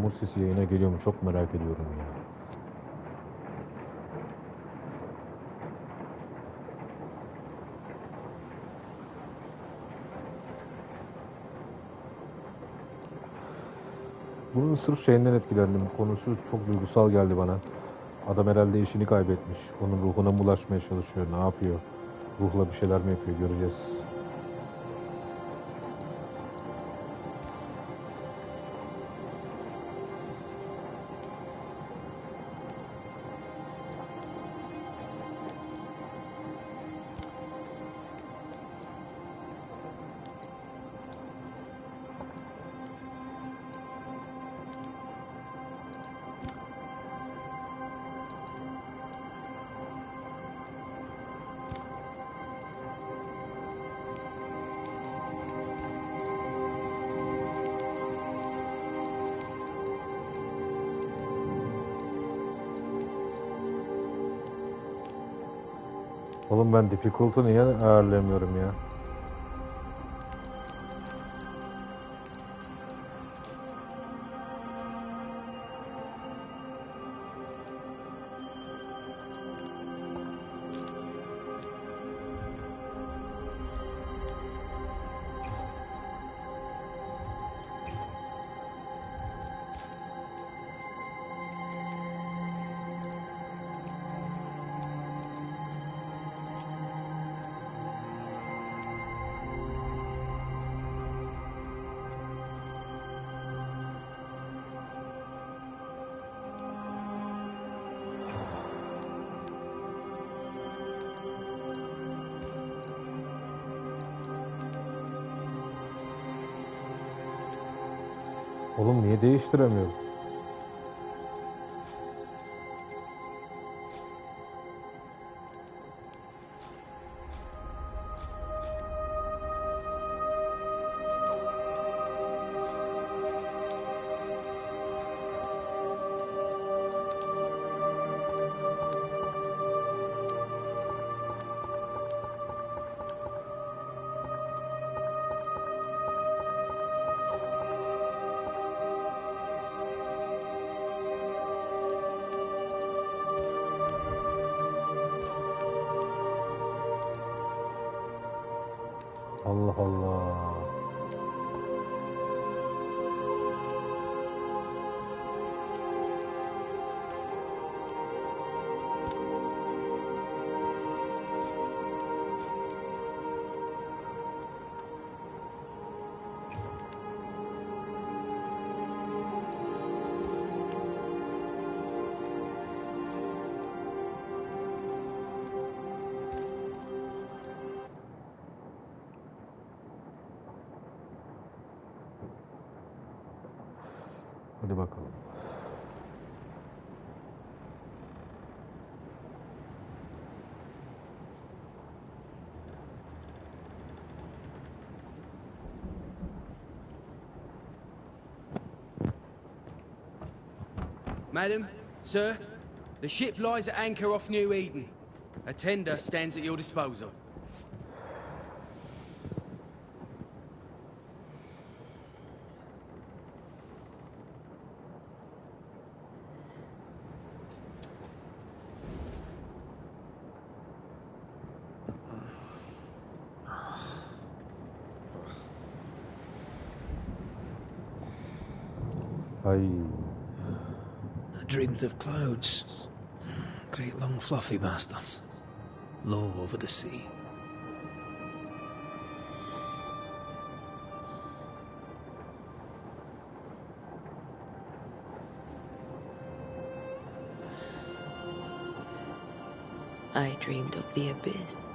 yağmur sesi yayına geliyor mu çok merak ediyorum ya. Bunun sırf şeyinden etkilendim. Konusu çok duygusal geldi bana. Adam herhalde eşini kaybetmiş. Onun ruhuna mı ulaşmaya çalışıyor? Ne yapıyor? Ruhla bir şeyler mi yapıyor? Göreceğiz. Oğlum ben difficulty niye ayarlayamıyorum ya? Oğlum niye değiştiremiyorum? Allah Allah. Hadi bakalım. Madam, sir, the ship lies at anchor off New Eden. A tender stands at your disposal. Ay. I dreamed of clouds. Great long fluffy bastards. Low over the sea. I dreamed of the abyss,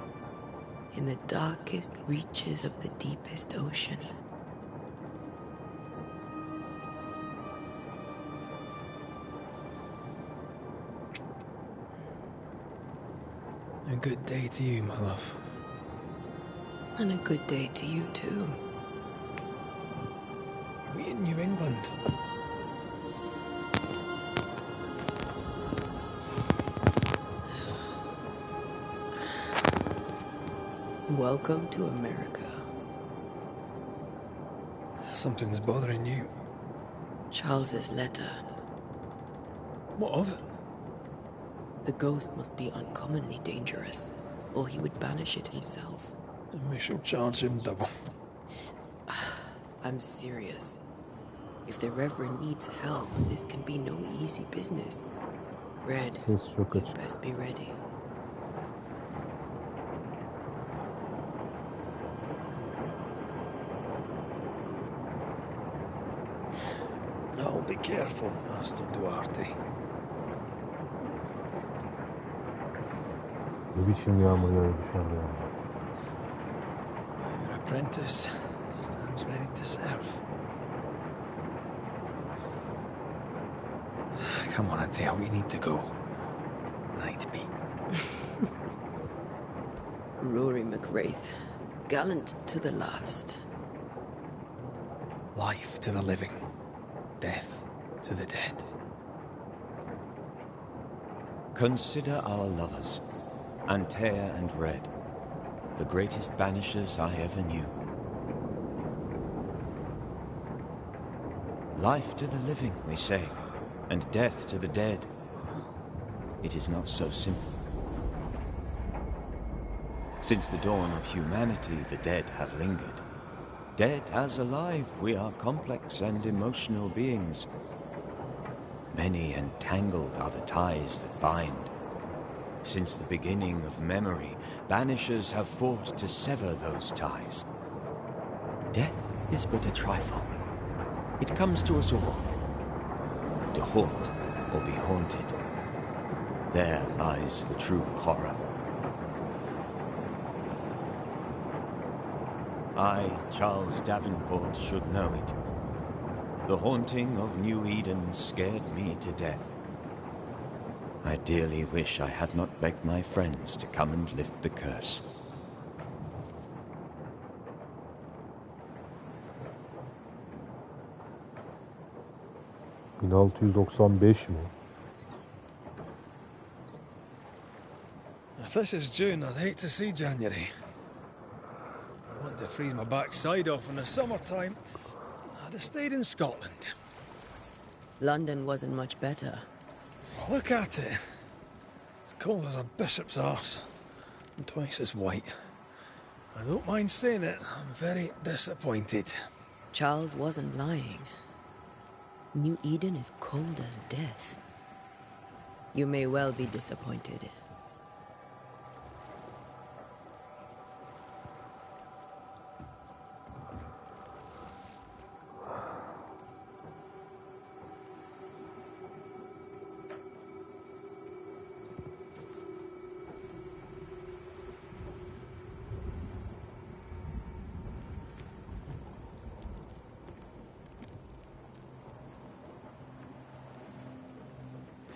in the darkest reaches of the deepest ocean. A good day to you, my love. And a good day to you too. Are we in New England? Welcome to America. Something's bothering you. Charles's letter. What of it? The ghost must be uncommonly dangerous, or he would banish it himself. And we shall charge him double. I'm serious. If the Reverend needs help, this can be no easy business. Red, Ses çok you açık. best be ready. I'll be careful, Master Duarte. Ne biçim yağmur yağıyor dışarıda ya. Your apprentice stands ready to serve. Come on, Adele, we need to go. Night beat. Rory McWraith, gallant to the last. Life to the living, death to the dead. Consider our lovers, Antea and Red, the greatest banishers I ever knew. Life to the living, we say, and death to the dead. It is not so simple. Since the dawn of humanity, the dead have lingered. Dead as alive, we are complex and emotional beings. Many and tangled are the ties that bind. Since the beginning of memory, banishers have fought to sever those ties. Death is but a trifle. It comes to us all. To haunt or be haunted. There lies the true horror. I, Charles Davenport, should know it. The haunting of New Eden scared me to death. I dearly wish I had not begged my friends to come and lift the curse. ...1695 mu? If this is June, I'd hate to see January. I'd want to freeze my backside off in the summertime. I'd have stayed in Scotland. London wasn't much better. Look at it. As cold as a bishop's arse. And twice as white. I don't mind saying it, I'm very disappointed. Charles wasn't lying. New Eden is cold as death. You may well be disappointed.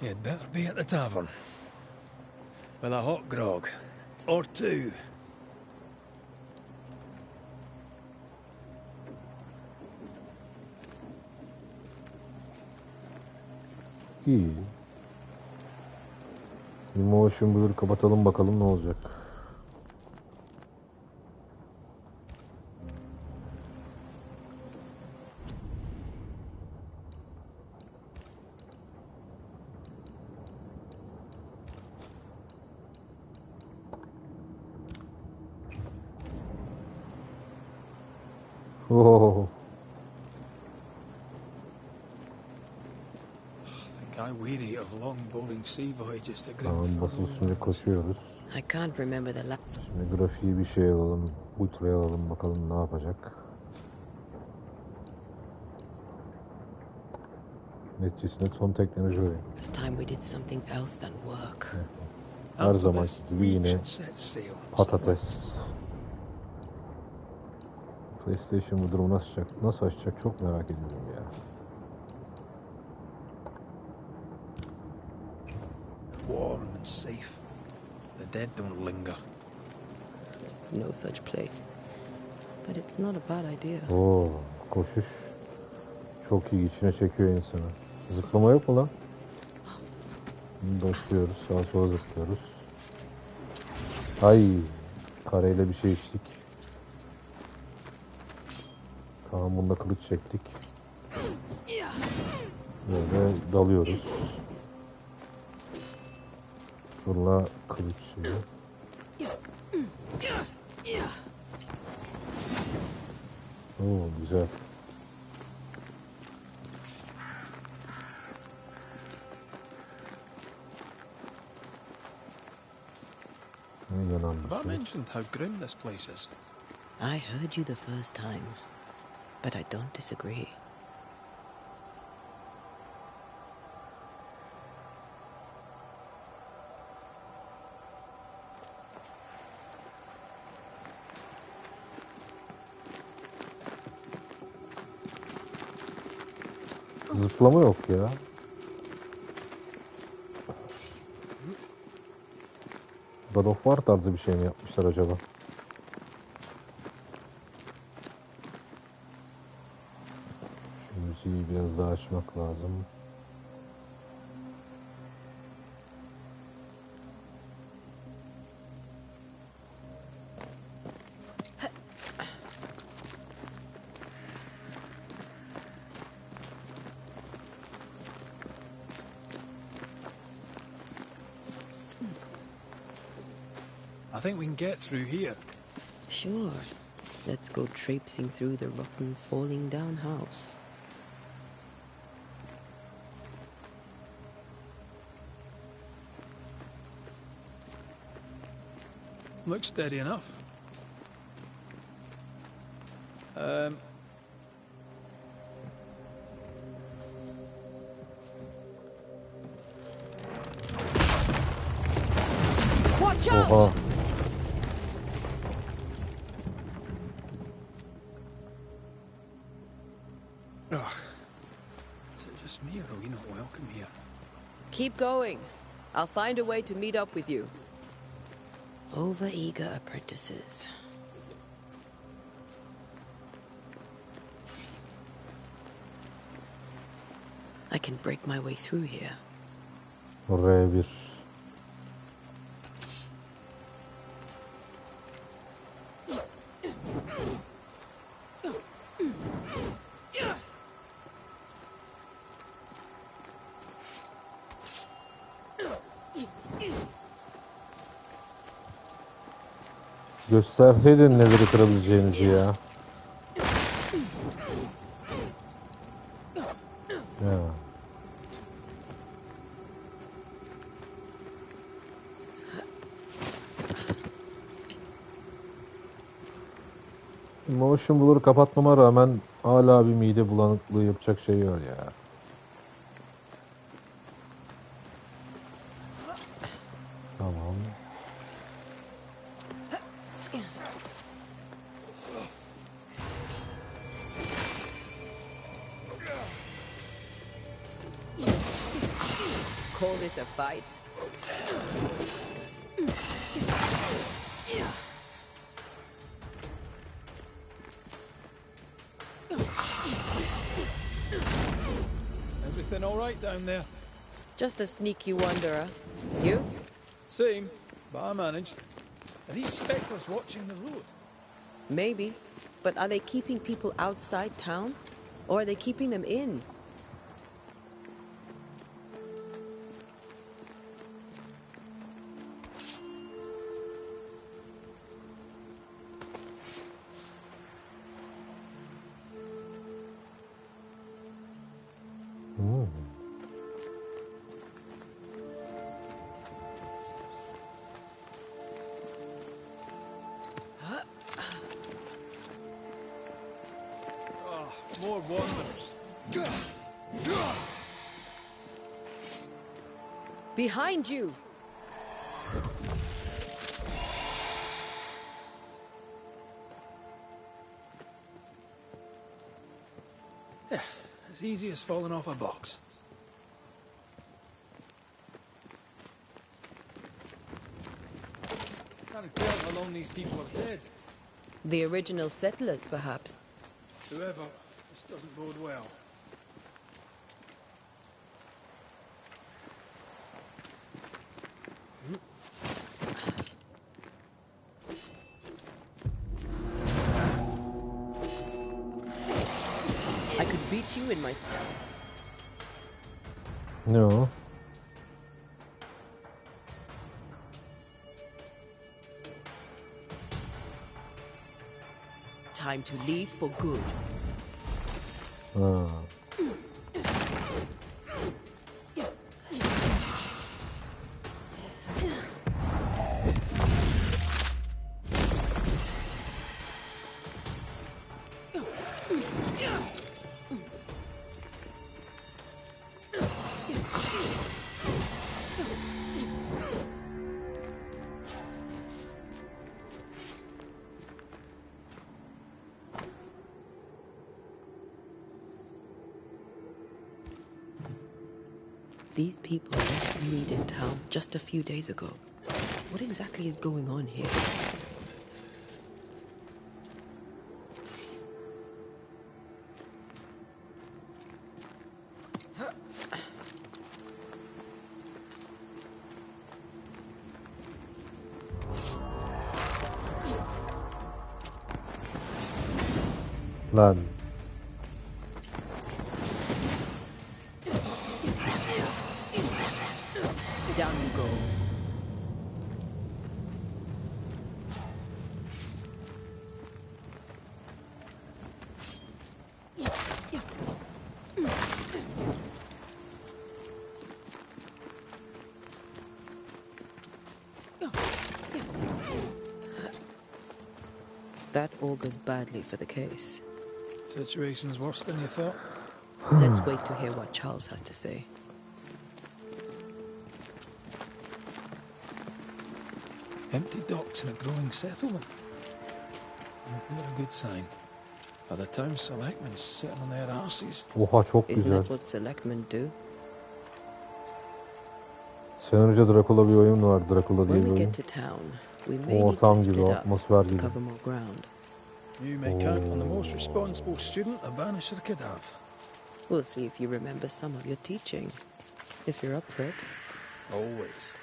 You'd better be at the tavern. With a hot grog. Or two. İyi. Bir motion blur kapatalım bakalım ne olacak. Oh. I think I'm weary of long, boring sea voyages to Tamam, basın Grimfell. üstüne koşuyoruz. I can't remember the last. Şimdi grafiği bir şey alalım. Ultra'ya alalım bakalım ne yapacak. Neticesinde son teknoloji oyun. time we did something else than work. Her After zaman this, gibi we yine should set sail. patates. PlayStation bu durumu nasıl açacak çok merak ediyorum ya. Warm and safe. The dead don't linger. No such place. But it's not a bad idea. Oo, koşuş çok iyi, içine çekiyor insanı. Zıplama yok mu lan? Başlıyoruz, sağa sola zıplıyoruz. Ay, kareyle bir şey içtik. Tamam, bununla kılıç çektik. Böyle dalıyoruz. Fırla kılıç şeyi. Oo, güzel. Ne yanan bir Have I şey. mentioned how grim this place is? I heard you the first time, but I don't disagree. Zıplama yok ya. God of War tarzı bir şey mi yapmışlar acaba? Şu müziği biraz daha açmak lazım. I think we can get through here. Sure. Let's go traipsing through the rotten, falling down house. Looks steady enough. Watch out! Oha. Ugh. Is it just me, or are we not welcome here? Keep going. I'll find a way to meet up with you. Overeager apprentices. I can break my way through here. R1. Gösterseydin neleri kırabileceğimizi ya. Ya. Motion Blur'u kapatmama rağmen hala bir mide bulanıklığı yapacak şey var ya. Tamam. Call this a fight? Everything all right down there? Just a sneaky wanderer. You? Same, but I managed. Are these spectres watching the road? Maybe. But are they keeping people outside town? Or are they keeping them in? More wanderers. Behind you! Yeah, as easy as falling off a box. Can't tell how long these people are dead. The original settlers, perhaps. Whoever, this doesn't bode well. I could beat you in my... Ne o? Time to leave for good. Ha. These people left Reed in town just a few days ago. What exactly is going on here? Lan. Down you go. That augurs badly for the case. Situation's worse than you thought. Let's wait to hear what Charles has to say. Empty docks in a growing settlement. Never a good sign. Are the town selectmen sitting on their arses? Oha çok Isn't güzel. that what selectmen do? Sen önce Dracula bir oyun var. Dracula diye When bir we oyun. get to town, we may need to Ortam split gibi, up atmosfer to gibi. cover more ground. You may count on the most responsible student a Banisher could have. We'll see if you remember some of your teaching. If you're up for it. Always.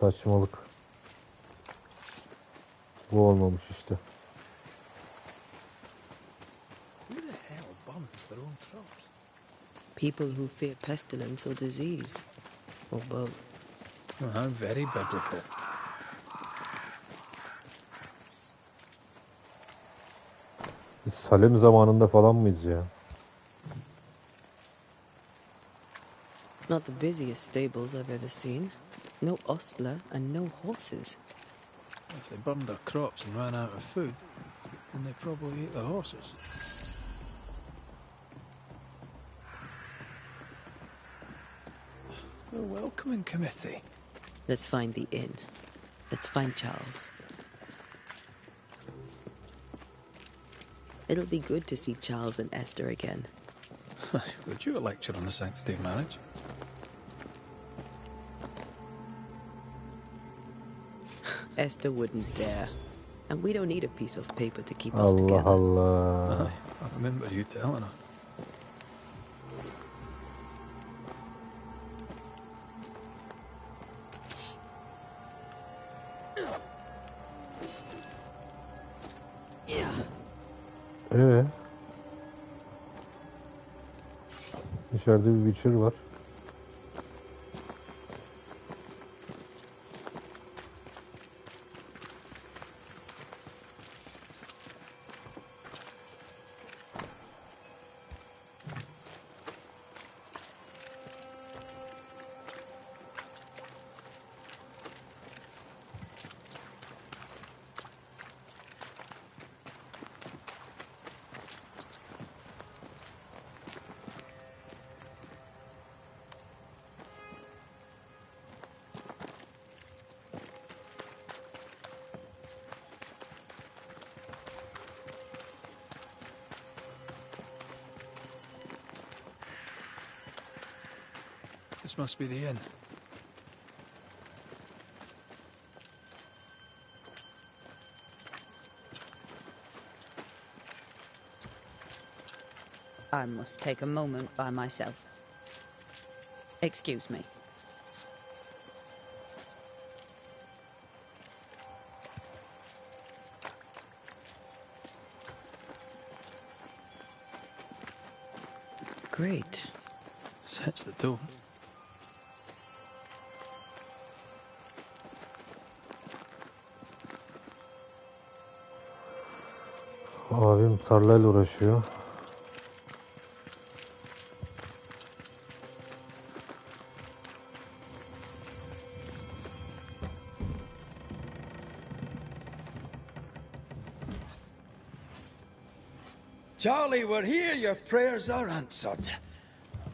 Saçmalık. Bu olmamış işte. Who the hell burns their own crops? People who fear pestilence or disease. Or both. Oh, how very biblical. Biz Salem zamanında falan mıyız ya? Not the busiest stables I've ever seen. No ostler and no horses. If they burned their crops and ran out of food, then they probably ate the horses. A welcoming committee. Let's find the inn. Let's find Charles. It'll be good to see Charles and Esther again. Would you a lecture on the sanctity of marriage? Esther wouldn't dare. And we don't need a piece of paper to keep us Allah together. Allah. Aye, I remember you telling her. İçeride bir Witcher var. This must be the inn. I must take a moment by myself. Excuse me. Great. Sets the tone. Abim tarlayla uğraşıyor. Charlie, we're here. Your prayers are answered.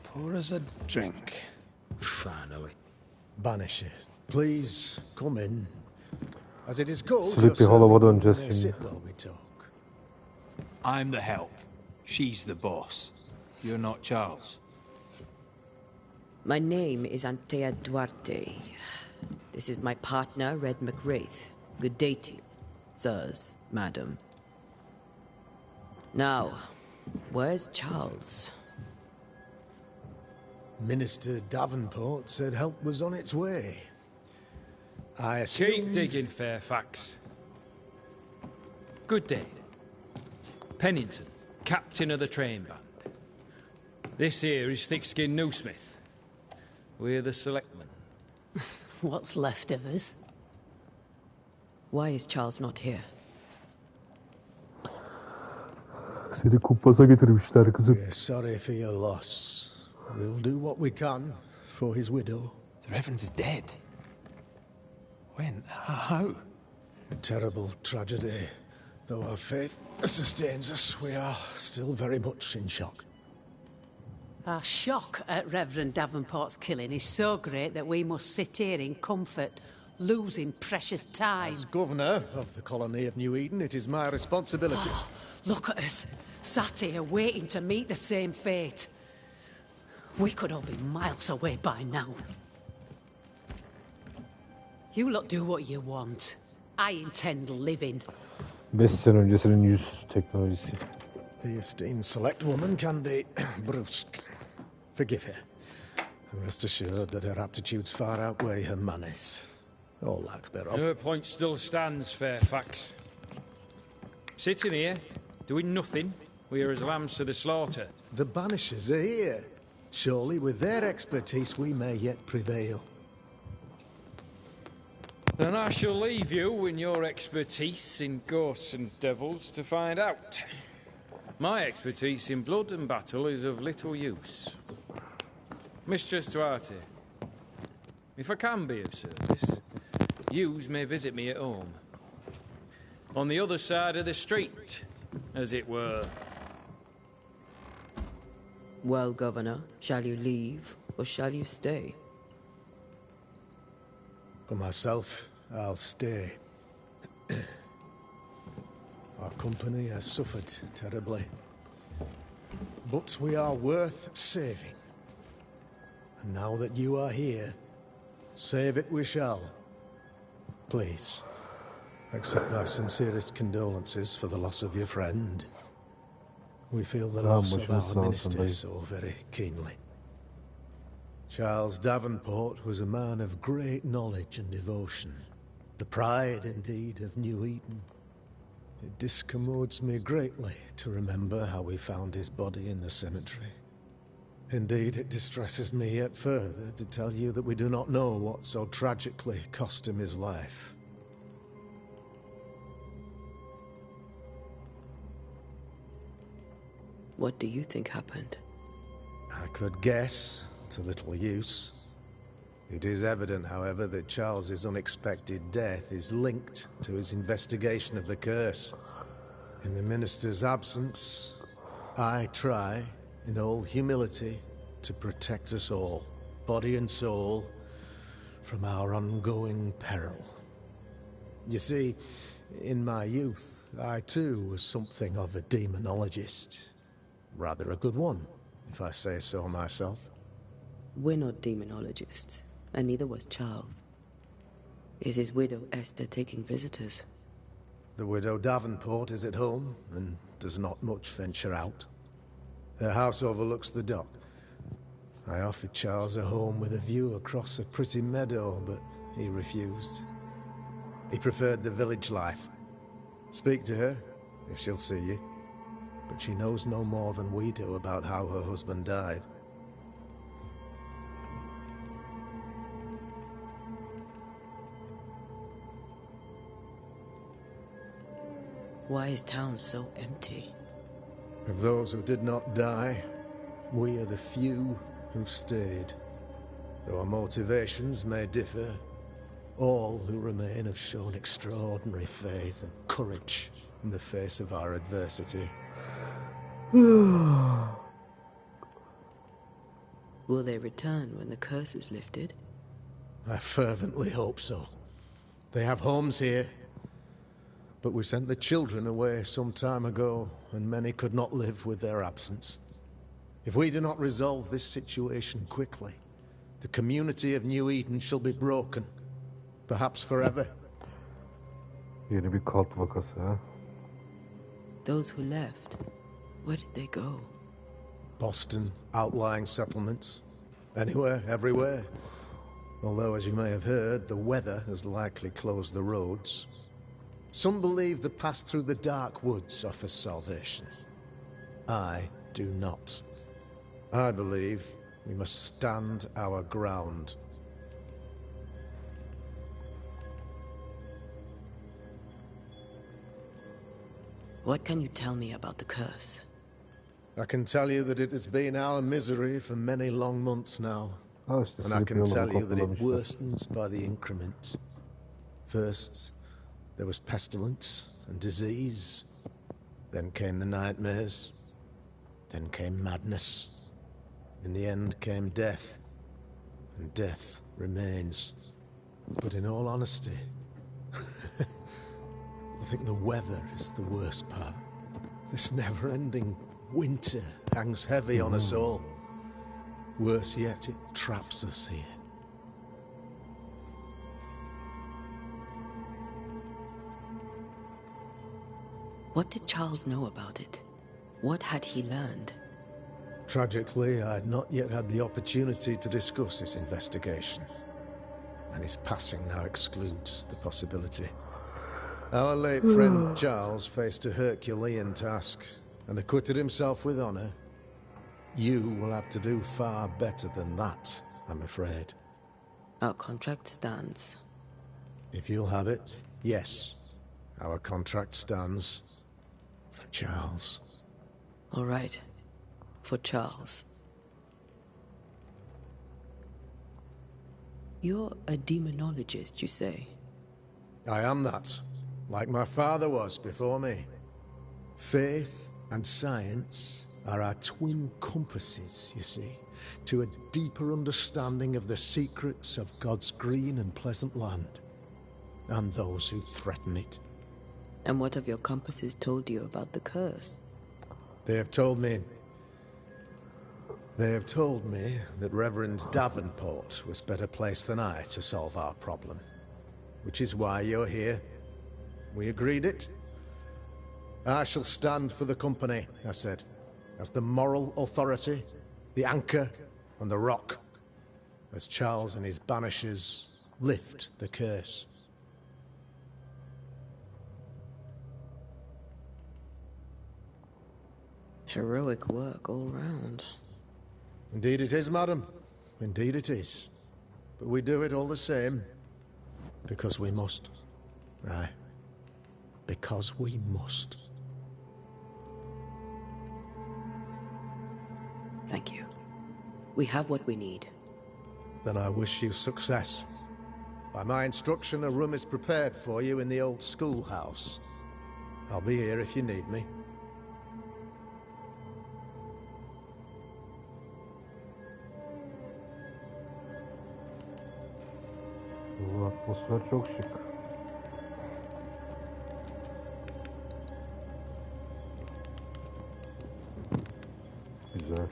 Pour us a drink. Finally. Banisher, please come in. As it is cold, Sleepy Hollow'a döneceğiz may şimdi. sit while we talk. I'm the help. She's the boss. You're not Charles. My name is Antea Duarte. This is my partner, Red McWraith. Good day to you, sirs, madam. Now, where's Charles? Minister Davenport said help was on its way. I Keep assumed... digging, Fairfax. Good day. Pennington, captain of the train band. This here is Thick-Skinned Newsmith. We're the selectmen. What's left of us? Why is Charles not here? Seni kumpasa getirmişler kızım. We're sorry for your loss. We'll do what we can for his widow. The Reverend is dead. When? How? A terrible tragedy. Though our faith sustains us, we are still very much in shock. Our shock at Reverend Davenport's killing is so great that we must sit here in comfort, losing precious time. As governor of the colony of New Eden, it is my responsibility. Look at us, sat here waiting to meet the same fate. We could all be miles away by now. You lot do what you want. I intend living. 5 sene öncesinin yüz teknolojisi. The esteemed select woman can be brusque. Forgive her. And rest assured that her aptitudes far outweigh her manners. Or lack thereof. Her point still stands, Fairfax. Sitting here, doing nothing, we are as lambs to the slaughter. The Banishers are here. Surely with their expertise we may yet prevail. Then I shall leave you in your expertise in ghosts and devils to find out. My expertise in blood and battle is of little use. Mistress Duarte, if I can be of service, yous may visit me at home. On the other side of the street, as it were. Well, Governor, shall you leave or shall you stay? For myself, I'll stay. Our company has suffered terribly. But we are worth saving. And now that you are here, save it we shall. Please, accept my sincerest condolences for the loss of your friend. We feel the loss of our minister so very keenly. Charles Davenport was a man of great knowledge and devotion. The pride, indeed, of New Eden. It discommodes me greatly to remember how we found his body in the cemetery. Indeed, it distresses me yet further to tell you that we do not know what so tragically cost him his life. What do you think happened? I could guess, to little use. It is evident, however, that Charles's unexpected death is linked to his investigation of the curse. In the minister's absence, I try, in all humility, to protect us all, body and soul, from our ongoing peril. You see, in my youth, I too was something of a demonologist. Rather a good one, if I say so myself. We're not demonologists, and neither was Charles. Is his widow Esther taking visitors? The widow Davenport is at home, and does not much venture out. Their house overlooks the dock. I offered Charles a home with a view across a pretty meadow, but he refused. He preferred the village life. Speak to her, if she'll see you. But she knows no more than we do about how her husband died. Why is town so empty? Of those who did not die, we are the few who stayed. Though our motivations may differ, all who remain have shown extraordinary faith and courage in the face of our adversity. Will they return when the curse is lifted? I fervently hope so. They have homes here. But we sent the children away some time ago, and many could not live with their absence. If we do not resolve this situation quickly, the community of New Eden shall be broken. Perhaps forever. Yeni bir kalt vakası ha. Those who left, where did they go? Boston, outlying settlements. Anywhere, everywhere. Although, as you may have heard, the weather has likely closed the roads. Some believe the path through the dark woods offers salvation. I do not. I believe we must stand our ground. What can you tell me about the curse? I can tell you that it has been our misery for many long months now. Ha işte And I can Slipyol'u tell you that it kopyalamışlar. worsens by the increment. First, there was pestilence and disease. Then came the nightmares. Then came madness. In the end came death. And death remains. But in all honesty, I think the weather is the worst part. This never-ending winter hangs heavy on us all. Worse yet, it traps us here. What did Charles know about it? What had he learned? Tragically, I had not yet had the opportunity to discuss his investigation. And his passing now excludes the possibility. Our late friend Charles faced a Herculean task and acquitted himself with honor. You will have to do far better than that, I'm afraid. Our contract stands. If you'll have it, yes. Our contract stands. For Charles. All right. For Charles. You're a demonologist, you say? I am that. Like my father was before me. Faith and science are our twin compasses, you see, to a deeper understanding of the secrets of God's green and pleasant land, and those who threaten it. And what have your compasses told you about the curse? They have told me that Reverend Davenport was better placed than I to solve our problem. Which is why you're here. We agreed it. I shall stand for the company, I said, as the moral authority, the anchor, and the rock, as Charles and his Banishers lift the curse. Heroic work all round. Indeed it is, madam. Indeed it is. But we do it all the same. Because we must. Aye. Because we must. Thank you. We have what we need. Then I wish you success. By my instruction, a room is prepared for you in the old schoolhouse. I'll be here if you need me. Bu atmosfer çok şık. Güzel.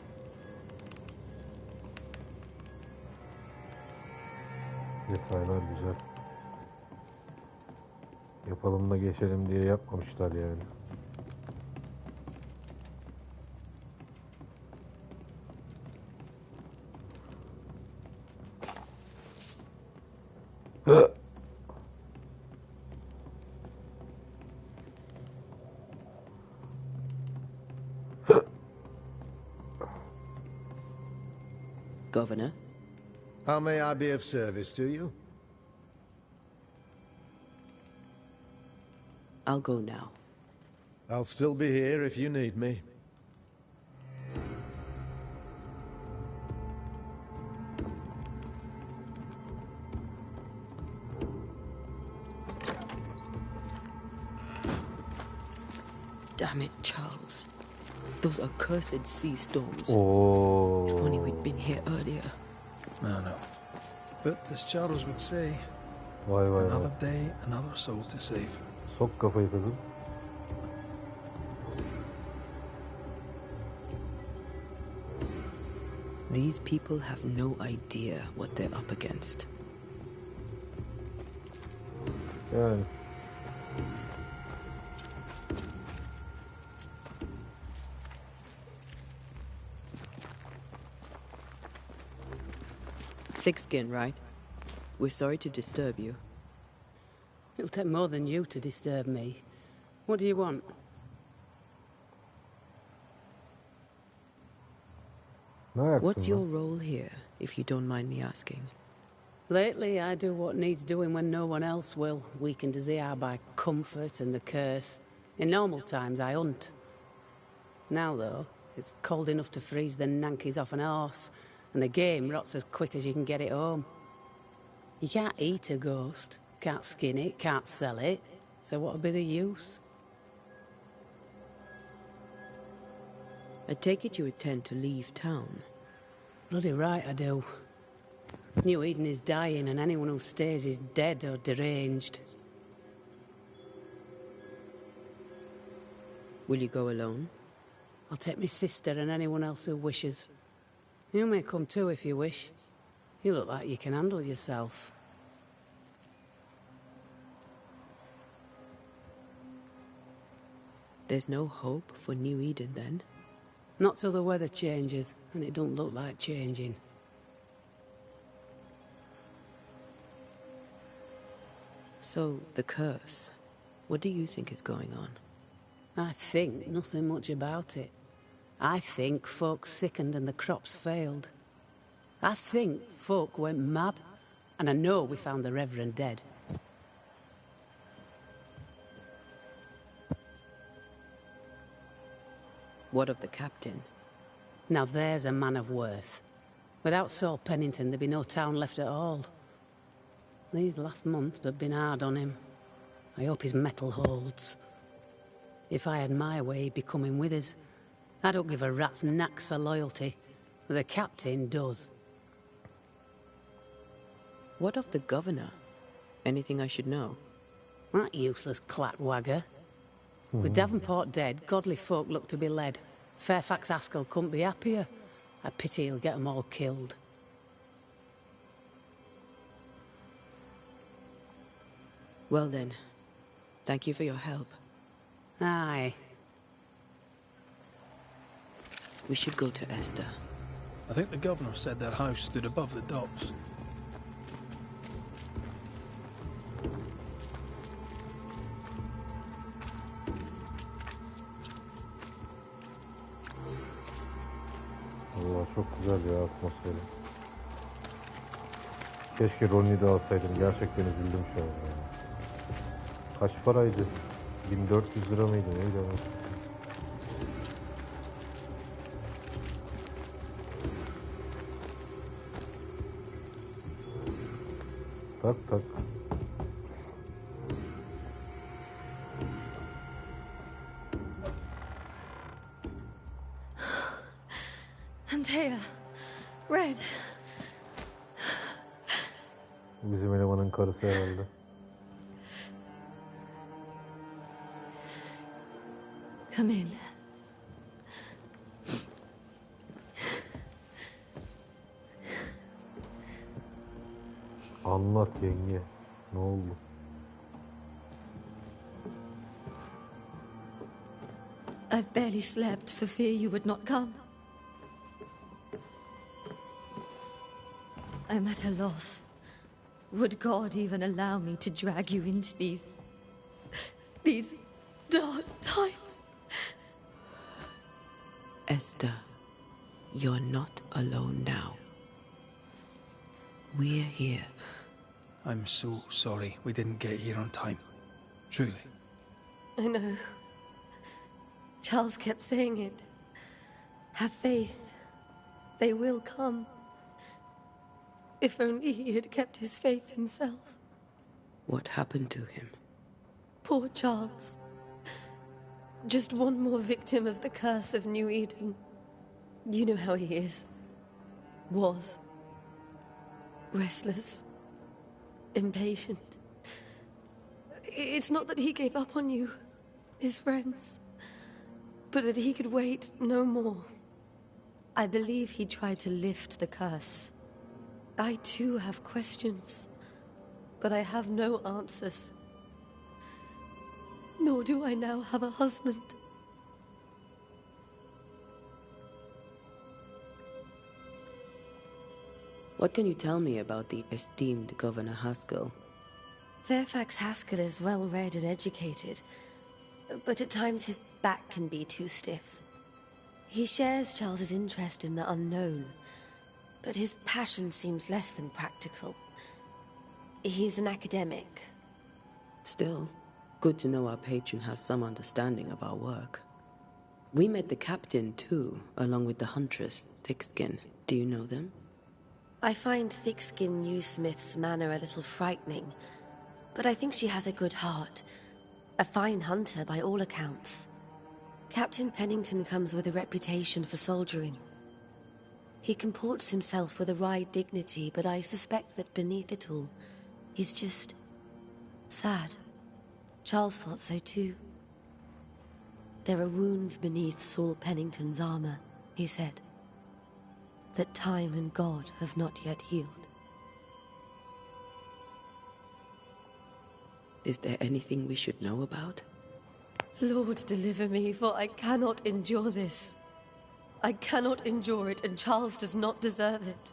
Detaylar güzel. Yapalım da geçelim diye yapmamışlar yani. Governor? How may I be of service to you? I'll go now. I'll still be here if you need me. Damn it, Charles. Those accursed sea storms. Oo. If only we'd been here earlier. No. But as Charles would say, Vay vay vay. another day, another soul to save. Sok kafayı kızım. These people have no idea what they're up against. Yani. Thick skin, right? We're sorry to disturb you. It'll take more than you to disturb me. What do you want? Ne ayaksın What's your lan? role here, if you don't mind me asking? Lately, I do what needs doing when no one else will, weakened as they are by comfort and the curse. In normal times, I hunt. Now, though, it's cold enough to freeze the nankies off an horse, and the game rots as quick as you can get it home. You can't eat a ghost, can't skin it, can't sell it, so what would be the use? I take it you intend to leave town. Bloody right I do. New Eden is dying, and anyone who stays is dead or deranged. Will you go alone? I'll take my sister and anyone else who wishes. You may come too if you wish. You look like you can handle yourself. There's no hope for New Eden, then? Not till the weather changes, and it don't look like changing. So, the curse. What do you think is going on? I think nothing much about it. I think folk sickened and the crops failed. I think folk went mad, and I know we found the Reverend dead. What of the captain? Now there's a man of worth. Without Saul Pennington, there'd be no town left at all. These last months have been hard on him. I hope his mettle holds. If I had my way, he'd be coming with us. I don't give a rat's knacks for loyalty. The captain does. What of the governor? Anything I should know? That useless clapwagger. With Davenport dead, godly folk look to be led. Fairfax Askell couldn't be happier. I pity he'll get them all killed. Well then, thank you for your help. Aye. We should go to Esther. I think the governor said their house stood above the docks. Allah çok güzel ya atmosferi. Keşke Ronnie'yi de alsaydım. Gerçekten üzüldüm şu an. Ya. Kaç paraydı? 1400 lira mıydı? Neydi ama? Tak tak. Antea, Red. Bizim elemanın karısı herhalde. Come in. Anlat yenge. Ne oldu? I've barely slept for fear you would not come. I'm at a loss. Would God even allow me to drag you into these dark times? Esther, you're not alone now. We're here. I'm so sorry we didn't get here on time. Truly. I know. Charles kept saying it. Have faith. They will come. If only he had kept his faith himself. What happened to him? Poor Charles. Just one more victim of the curse of New Eden. You know how he is. Was. Restless. Impatient. It's not that he gave up on you, his friends, but that he could wait no more. I believe he tried to lift the curse. I too have questions, but I have no answers. Nor do I now have a husband. What can you tell me about the esteemed Governor Haskell? Fairfax Haskell is well-read and educated, but at times his back can be too stiff. He shares Charles's interest in the unknown, but his passion seems less than practical. He's an academic. Still, good to know our patron has some understanding of our work. We met the captain, too, along with the huntress, Thickskin. Do you know them? I find Thickskin Newsmith's manner a little frightening, but I think she has a good heart. A fine hunter by all accounts. Captain Pennington comes with a reputation for soldiering. He comports himself with a wry dignity, but I suspect that beneath it all, he's just sad. Charles thought so too. There are wounds beneath Saul Pennington's armor, he said, that time and God have not yet healed. Is there anything we should know about? Lord, deliver me, for I cannot endure this. I cannot endure it, and Charles does not deserve it.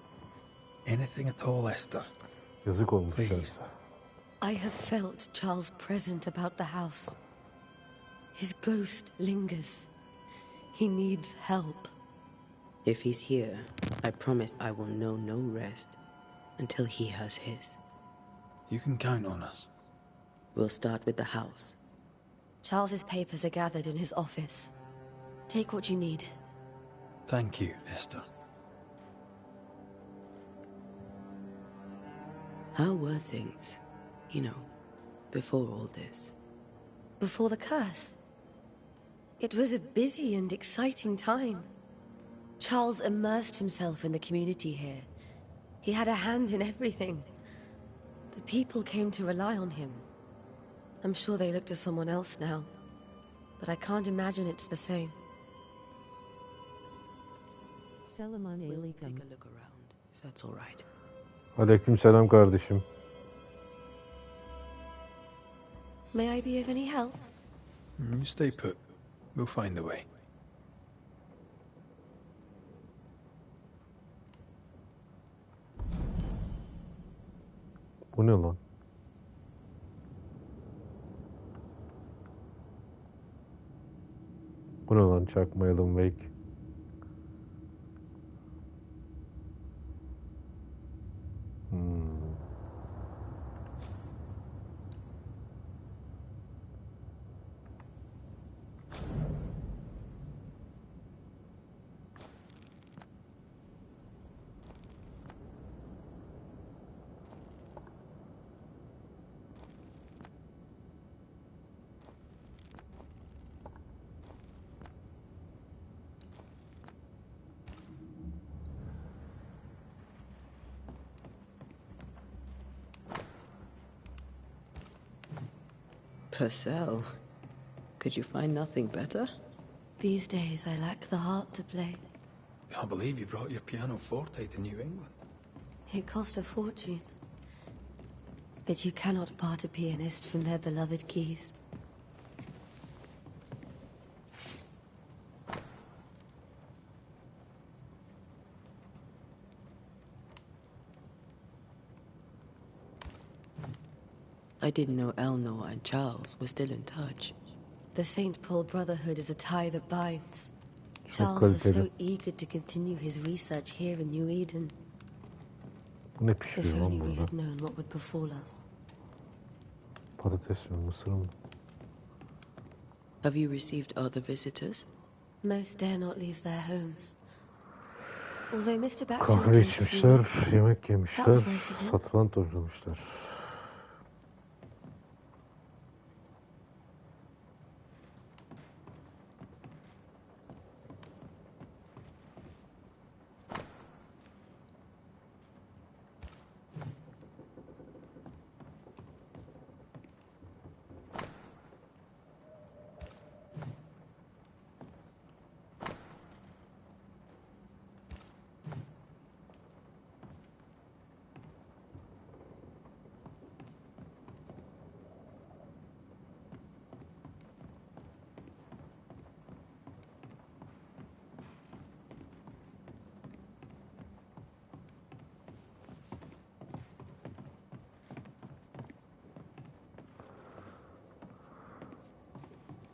Anything at all, Esther? Yazık olmuş. Please. I have felt Charles present about the house. His ghost lingers. He needs help. If he's here, I promise I will know no rest until he has his. You can count on us. We'll start with the house. Charles's papers are gathered in his office. Take what you need. Thank you, Esther. How were things, before all this? Before the curse? It was a busy and exciting time. Charles immersed himself in the community here. He had a hand in everything. The people came to rely on him. I'm sure they look to someone else now, but I can't imagine it's the same. We'll take a look around, if that's all right. Aleykümselam kardeşim. May I be of any help? You stay put. We'll find the way. Bu ne lan? Bu ne lan? Çakmayalım Wake. Purcell, could you find nothing better? These days, I lack the heart to play. Can't believe you brought your pianoforte to New England. It cost a fortune. But you cannot part a pianist from their beloved keys. I didn't know Eleanor and Charles were still in touch. The St. Paul Brotherhood is a tie that binds. Charles was so eager to continue his research here in New Eden. Ne If pişiriyor only lan we burada? had known what would befall us. Patates mi, mısır mı? Have you received other visitors? Most dare not leave their homes. Although Mr. Bachelor Kahve came to see içmişler, me, yemek that yemişler, was nice of him. satranç oynamışlar.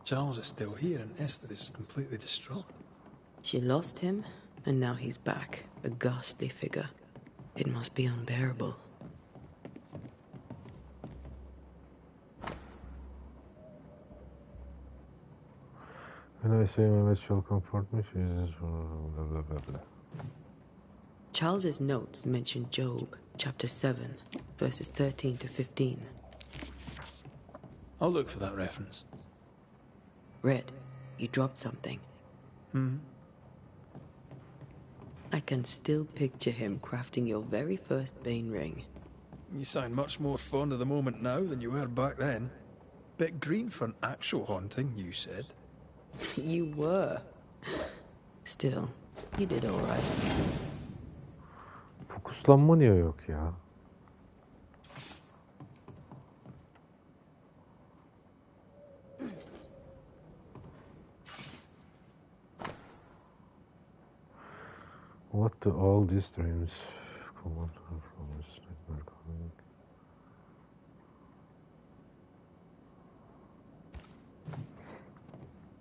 Charles is still here and Esther is completely distraught. She lost him, and now he's back, a ghastly figure. It must be unbearable. When I say Mehmet shall comfort me, she is blah blah blah blah. Charles's notes mention Job, chapter 7, verses 13 to 15. I'll look for that reference. Red, you dropped something. I can still picture him crafting your very first Bane ring. You sound much more fond of the moment now than you were back then. Bit green for an actual haunting, you said. You were. Still, you did all right. Fokuslanma niye yok ya? What do all these dreams come on from this nightmare coming?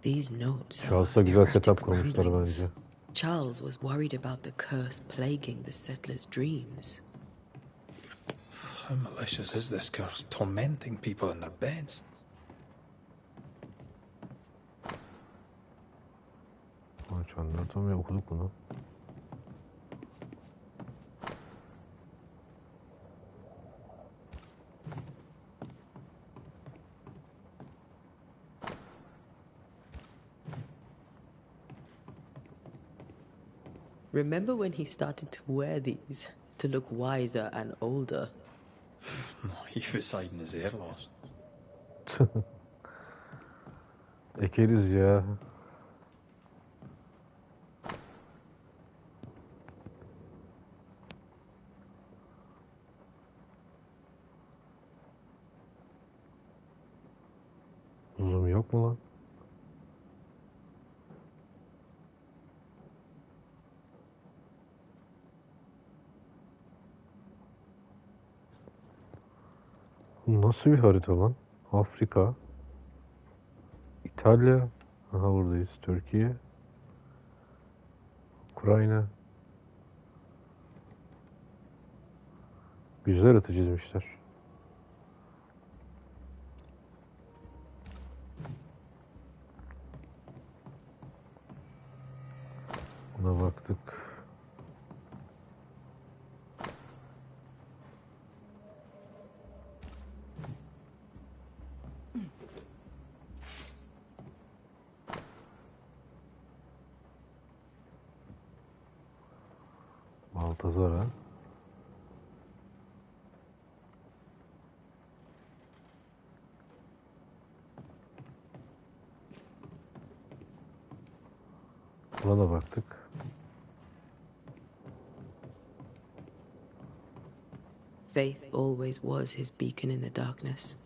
These notes are Charles'a güzel erratic setup kurmuşlar ramblings. bence. Charles was worried about the curse plaguing the settlers' dreams. How malicious is this curse, tormenting people in their beds? Hiç anlatamıyorum, okuduk bunu. Remember when he started to wear these to look wiser and older? He was hiding his hair loss. Ekeriz ya. Zoom yok mu lan? Bu nasıl bir harita lan? Afrika, İtalya, aha buradayız. Türkiye, Ukrayna. Güzel harita çizmişler. Buna baktık. Baltazar ha. Buna da baktık. Faith always was his beacon in the darkness.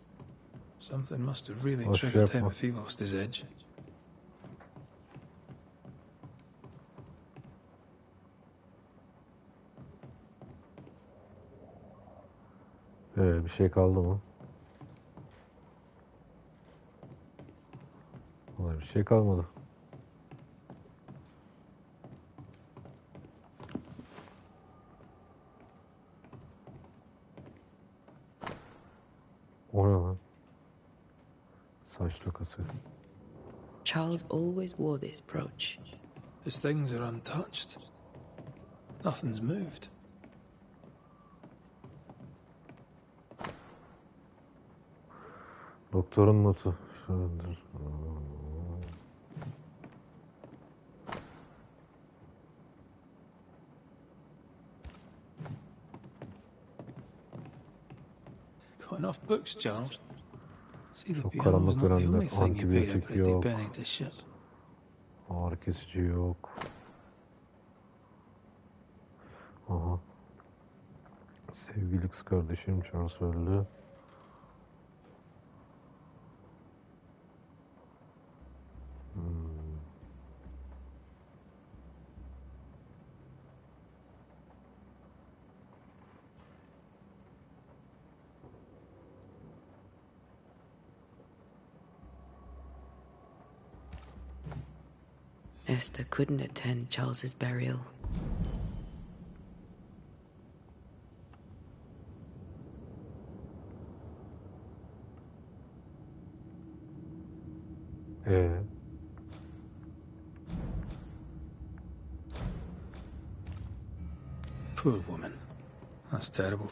Something must have really Boş triggered him yapma. if he lost his edge. Bir şey kaldı mı? Vallahi bir şey kalmadı. Saç tokası. Charles always wore this brooch. His things are untouched. Nothing's moved. Doktorun notu. Şuradır. Got enough books, Charles. See, the Çok piano's karanlık not the only dönemler. thing you paid a Antibiyotik pretty yok. penny to ship. Ağrı kesici yok. Aha. Sevgili kız kardeşim Charles öldü. Esther couldn't attend Charles's burial. Poor woman. That's terrible.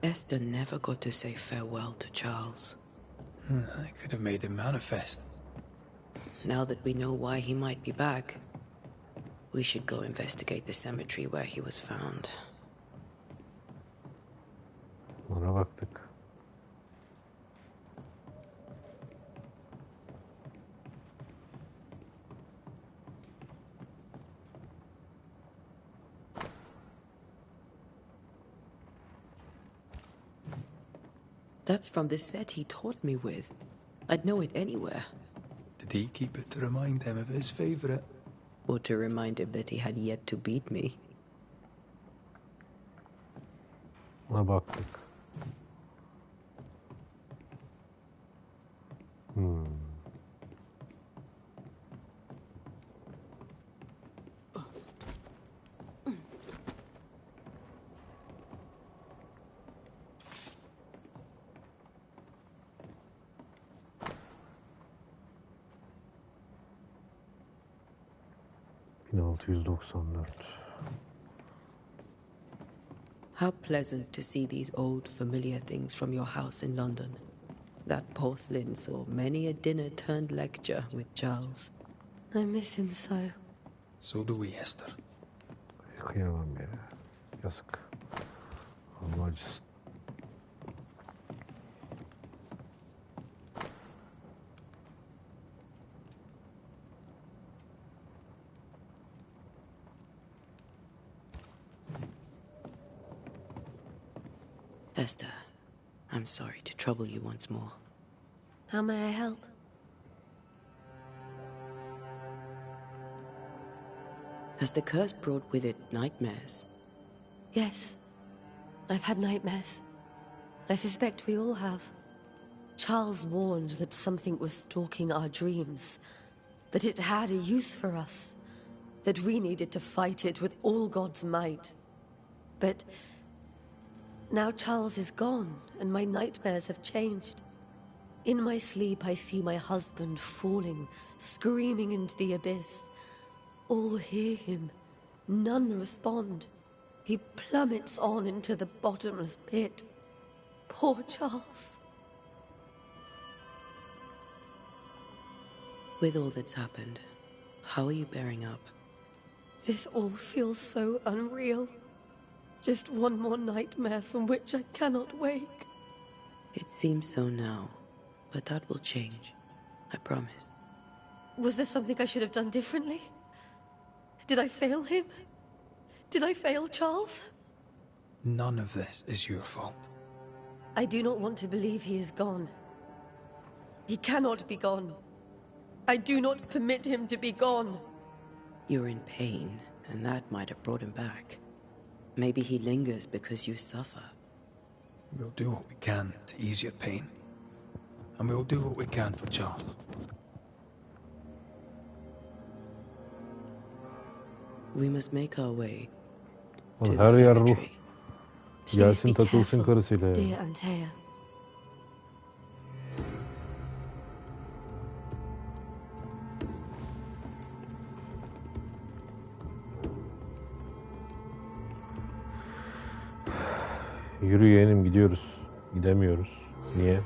Esther never got to say farewell to Charles. I could have made him manifest. Now that we know why he might be back, we should go investigate the cemetery where he was found. Ona baktık. That's from the set he taught me with. I'd know it anywhere. Did he keep it to remind him of his favourite? Or to remind him that he had yet to beat me. Ona baktık. How pleasant to see these old familiar things from your house in London. That porcelain saw many a dinner-turned-lecture with Charles. I miss him so. So do we, Esther. Kıyamam ya. Yazık. Allah acısın. Esther, I'm sorry to trouble you once more. How may I help? Has the curse brought with it nightmares? Yes. I've had nightmares. I suspect we all have. Charles warned that something was stalking our dreams, that it had a use for us, that we needed to fight it with all God's might. But now Charles is gone, and my nightmares have changed. In my sleep, I see my husband falling, screaming into the abyss. All hear him. None respond. He plummets on into the bottomless pit. Poor Charles. With all that's happened, how are you bearing up? This all feels so unreal. Just one more nightmare from which I cannot wake. It seems so now, but that will change. I promise. Was there something I should have done differently? Did I fail him? Did I fail Charles? None of this is your fault. I do not want to believe he is gone. He cannot be gone. I do not permit him to be gone. You're in pain, and that might have brought him back. Maybe he lingers because you suffer. We'll do what we can to ease your pain. and we will do what we can for Charles. We must make our way to Oğlum the her yer ruh. cemetery. Please Gelsin be takılsın careful, karısıyla ya. dear Antea. Yürü yeğenim gidiyoruz. Gidemiyoruz. Niye?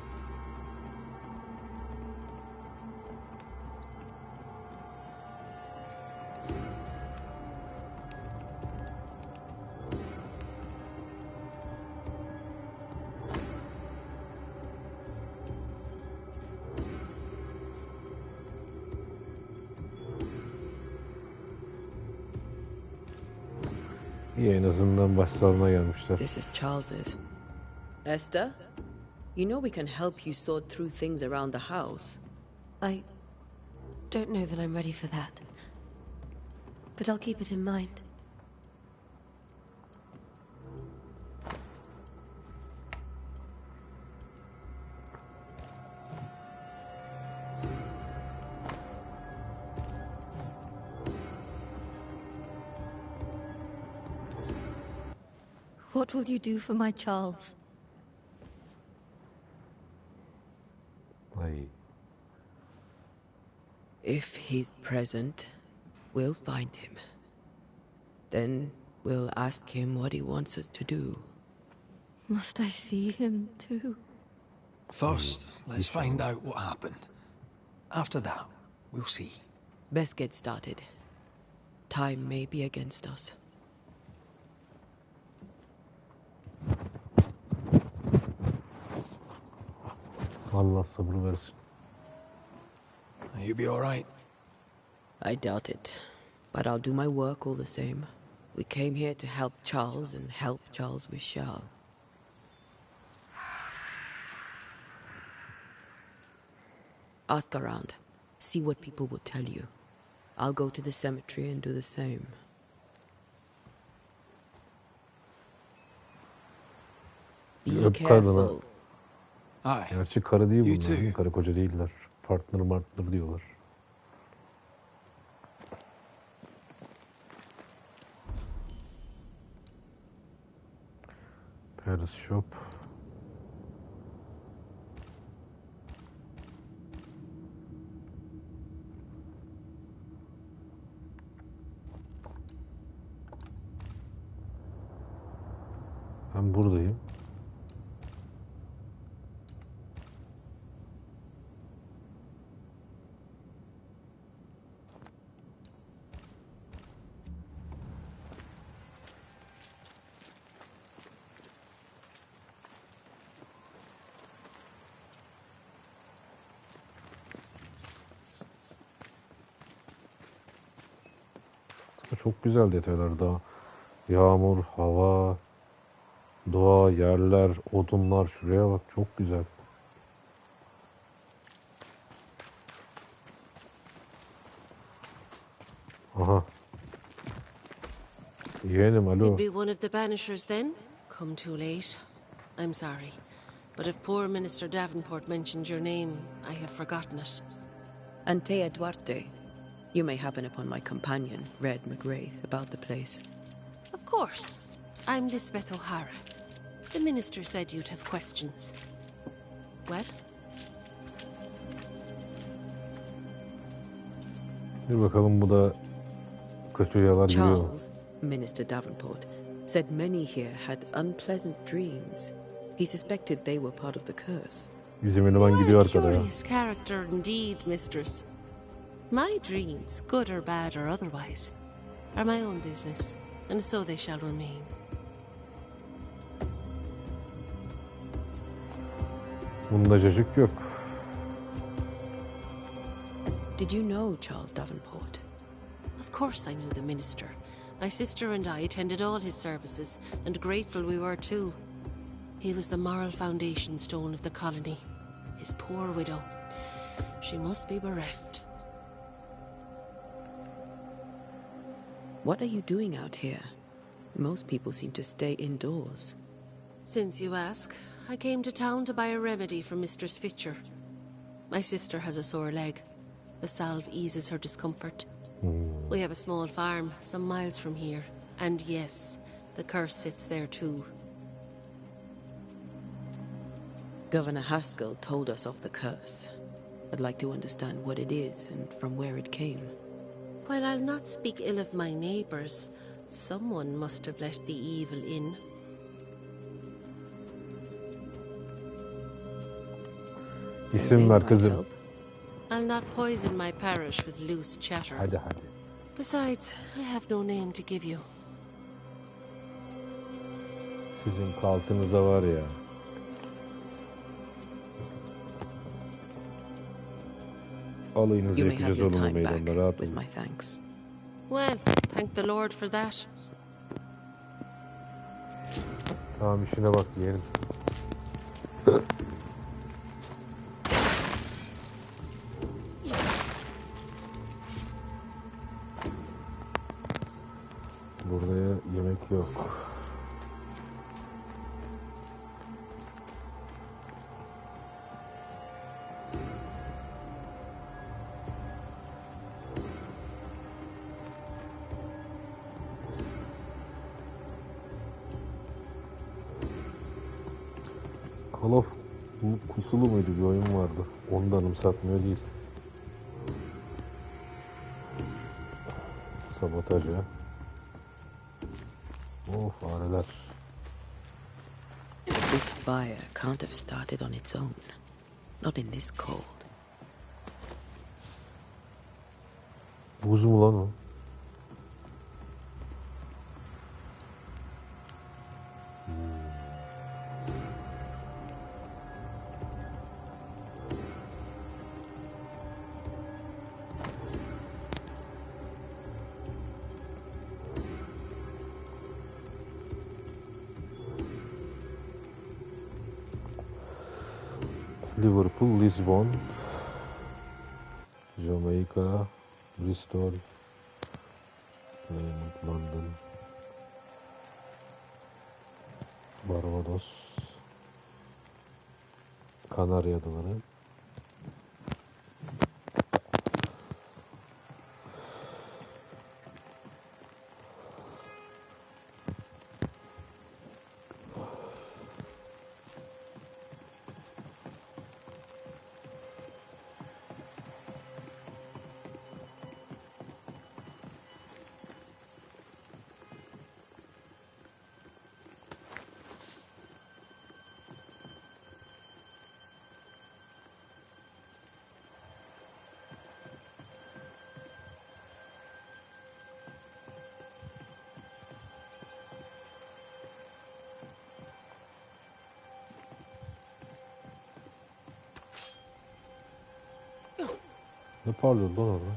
İyi en azından başsağlığına gelmişler. This is Charles's. Esther, you know we can help you sort through things around the house. I don't know that I'm ready for that. But I'll keep it in mind. What will you do for my Charles? Ay. If he's present, we'll find him. Then we'll ask him what he wants us to do. Must I see him too? First, let's find out what happened. After that, we'll see. Best get started. Time may be against us. Allah sabır versin. You be all right? I doubt it. But I'll do my work all the same. We came here to help Charles and help Charles with Charles. Ask around. See what people will tell you. I'll go to the cemetery and do the same. Be Öp careful. kadını. Aye. Gerçi karı değil You bunlar. too. Karı koca değiller. Partner diyorlar. Paris Shop. Ben buradayım. Çok güzel detaylar daha. Yağmur, hava, doğa, yerler, odunlar. Şuraya bak çok güzel. Aha. Yeğenim alo. You'd be one of the Banishers then? Come too late. I'm sorry. But if poor Minister Davenport mentioned your name, I have forgotten it. Antea Duarte. You may happen upon my companion, Red McGrath, about the place. Of course. I'm Lisbeth O'Hara. The Minister said you'd have questions. Well? Bir bakalım bu da kötü yalar biliyor. Charles, Minister Davenport, said many here had unpleasant dreams. He suspected they were part of the curse. Bizim eleman gidiyor arkada ya. Curious character indeed, mistress. My dreams, good or bad or otherwise, are my own business, and so they shall remain. Bunda cacık yok. Did you know Charles Davenport? Of course I knew the minister. My sister and I attended all his services, and grateful we were too. He was the moral foundation stone of the colony. His poor widow. She must be bereft. What are you doing out here? Most people seem to stay indoors. Since you ask, I came to town to buy a remedy for Mistress Fitcher. My sister has a sore leg. The salve eases her discomfort. We have a small farm some miles from here. And yes, the curse sits there too. Governor Haskell told us of the curse. I'd like to understand what it is and from where it came. While I'll not speak ill of my neighbours, someone must have let the evil in. İsim ver kızım. I'll not poison my parish with loose chatter. Hadi hadi. Besides, I have no name to give you. Sizin kaltınıza var ya. Alayınızı You may have yapacağız your oğlum time back meydanlara rahat with olun. my thanks. Well, thank the Lord for that. Tamam işine bak yeğenim. Burada yemek yok. Call of Kusulu muydu bir oyun vardı. Onu da anımsatmıyor değil. Sabotaj ya. Of fareler. This fire can't have started on its own. Not in this cold. Buz mu lan o? Liverpool, Lisbon, Jamaica, Bristol, London, Barbados, Kanarya Adaları. Ne parlıyor lan orada?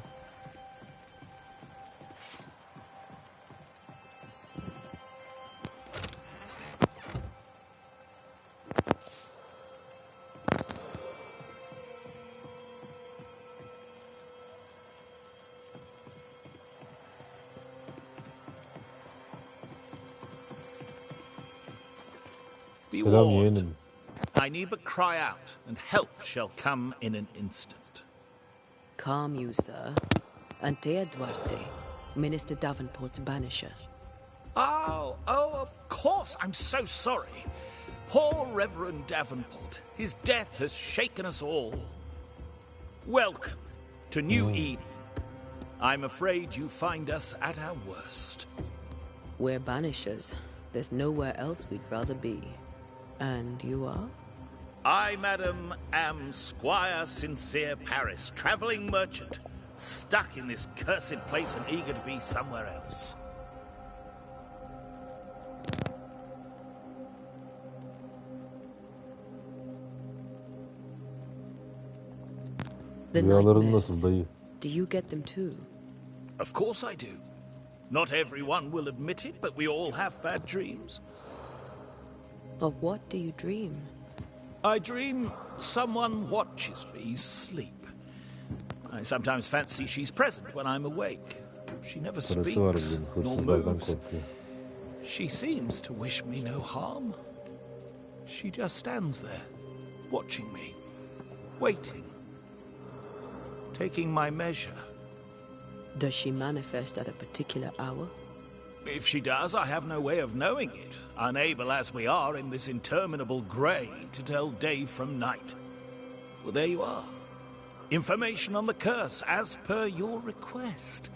Be Selam warned. yeğenim. I need but cry out, and help shall come in an instant. Calm you, sir. Antea Duarte, Minister Davenport's banisher. Oh, of course. I'm so sorry. Poor Reverend Davenport. His death has shaken us all. Welcome to New Eden. I'm afraid you find us at our worst. We're banishers. There's nowhere else we'd rather be. And you are? I, madam, am Squire Sincere Paris, travelling merchant, stuck in this cursed place and eager to be somewhere else. The Rüyaların nightmares. nasıl dayı? Do you get them too? Of course I do. Not everyone will admit it, but we all have bad dreams. Of what do you dream? I dream someone watches me sleep. I sometimes fancy she's present when I'm awake. She never Parası var speaks, bugün. nor Hırsızlardan moves. korkuyor. She seems to wish me no harm. She just stands there, watching me, waiting. taking my measure. Does she manifest at a particular hour? If she does, I have no way of knowing it, unable as we are in this interminable grey to tell day from night. Well, there you are. Information on the curse, as per your request.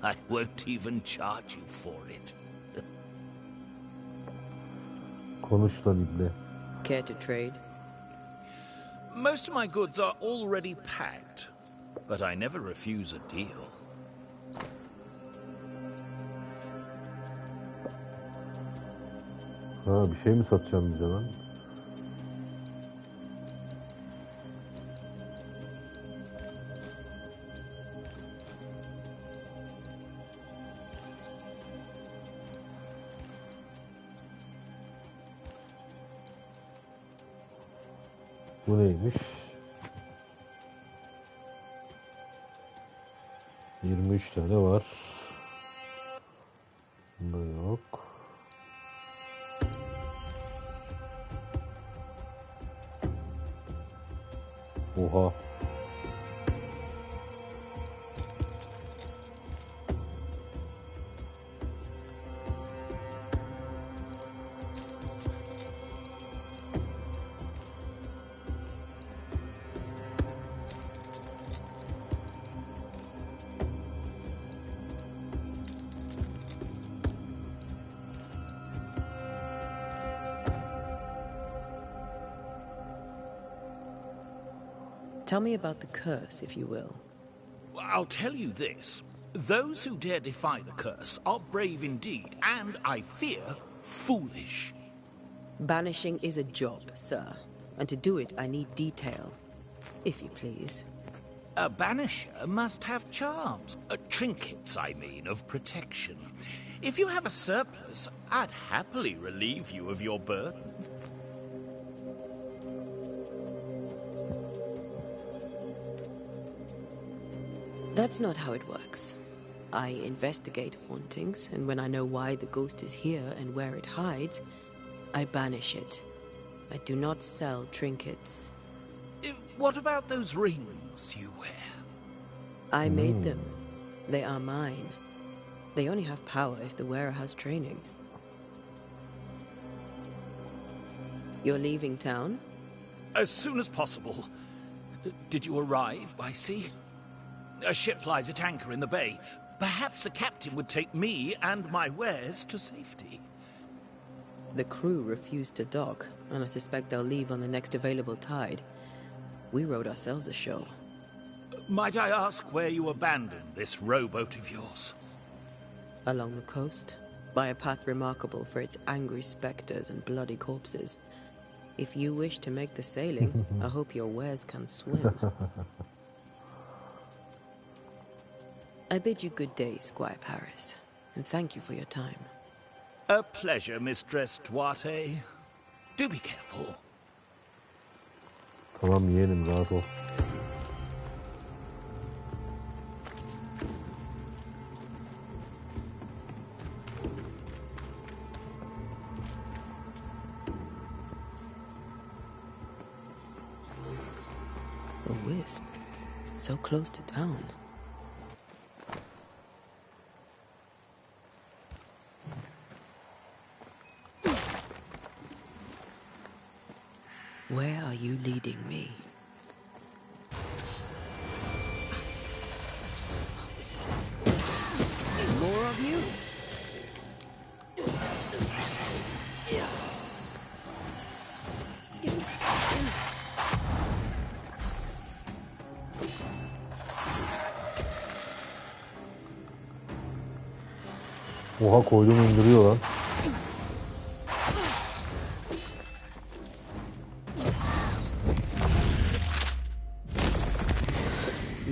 I won't even charge you for it. Konuş lan ibne. Care to trade? Most of my goods are already packed, but I never refuse a deal. Ha, bir şey mi satacağım bize lan? Bu neymiş? 23 tane var. Bunda yok. Oha. Tell me about the curse, if you will. I'll tell you this. Those who dare defy the curse are brave indeed, and, I fear, foolish. Banishing is a job, sir. And to do it, I need detail. If you please. A banisher must have charms. Trinkets, I mean, of protection. If you have a surplus, I'd happily relieve you of your burden. That's not how it works. I investigate hauntings, and when I know why the ghost is here and where it hides, I banish it. I do not sell trinkets. What about those rings you wear? I made them. They are mine. They only have power if the wearer has training. You're leaving town? As soon as possible. Did you arrive by sea? A ship lies at anchor in the bay. Perhaps a captain would take me and my wares to safety. The crew refused to dock, and I suspect they'll leave on the next available tide. We rowed ourselves ashore. Might I ask where you abandoned this rowboat of yours? Along the coast, by a path remarkable for its angry specters and bloody corpses. If you wish to make the sailing, I hope your wares can swim. I bid you good day, Squire Paris, and thank you for your time. A pleasure, Mistress Duarte. Do be careful. Tamam yeğenim, rahat ol. A wisp, so close to town. Where are you leading me? More of you? Oha, koydum indiriyor lan.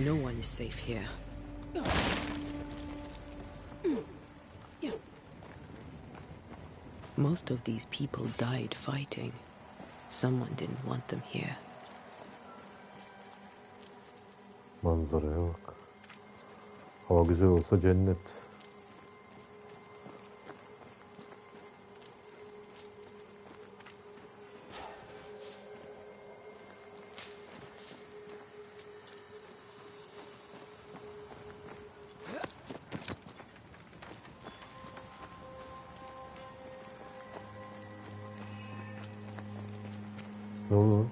No one is safe here. Most of these people died fighting. Someone didn't want them here. Manzaraya bak. Hava güzel olsa cennet. Ne oldu?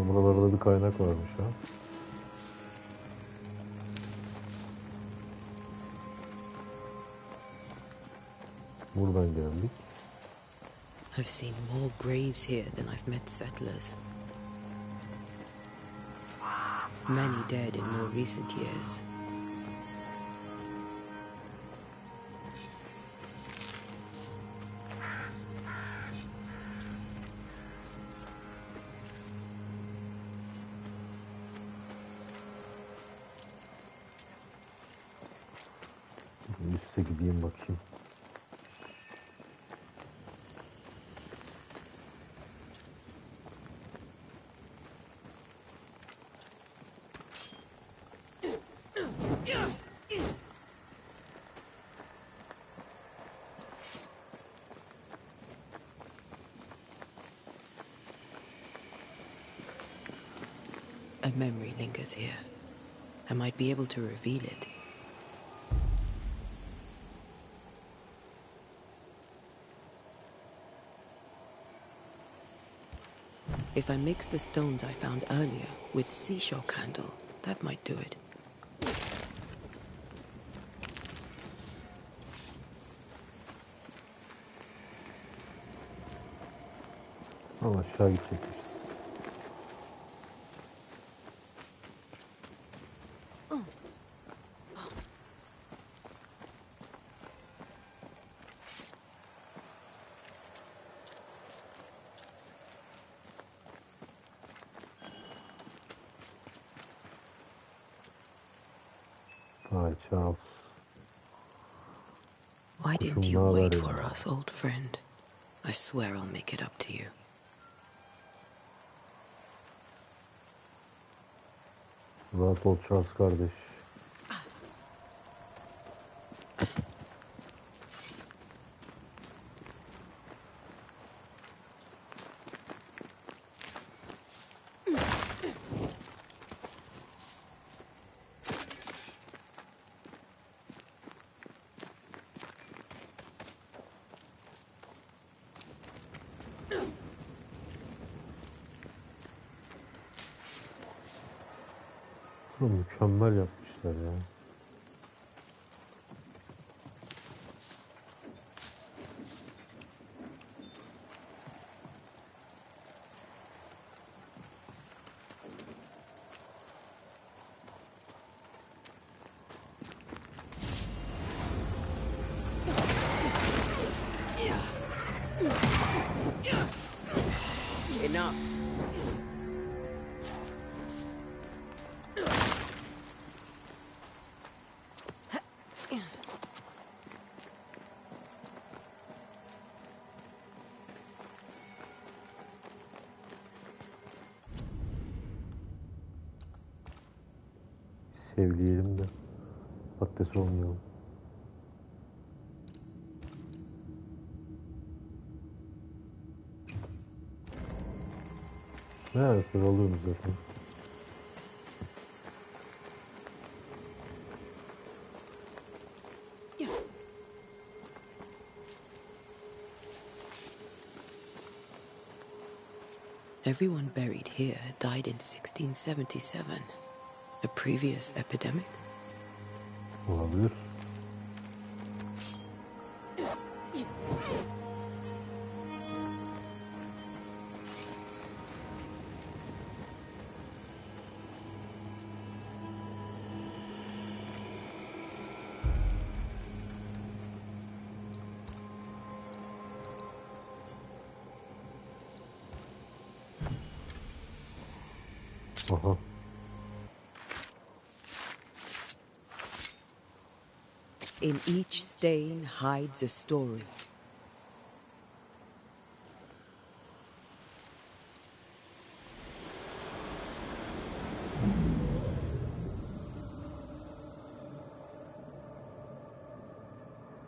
Buralarda bir kaynak varmış ha. Buradan geldik. I've seen more graves here than I've met settlers. Many dead in more recent years. Üste gideyim bakayım. A memory lingers here. I might be able to reveal it. If I mix the stones I found earlier with seashore candle, that might do it. Ama aşağı gidecekmiş. Hi, Charles. Why didn't you wait for us, old friend? I swear I'll make it up to you. Rahat ol Charles kardeş. Mükemmel yapmışlar ya. Enough. Sevleyelim de patates olmayalım. Neredeyse alıyoruz zaten. Everyone buried here died in 1677. A previous epidemic? Olabilir. Aha. In each stain hides a story.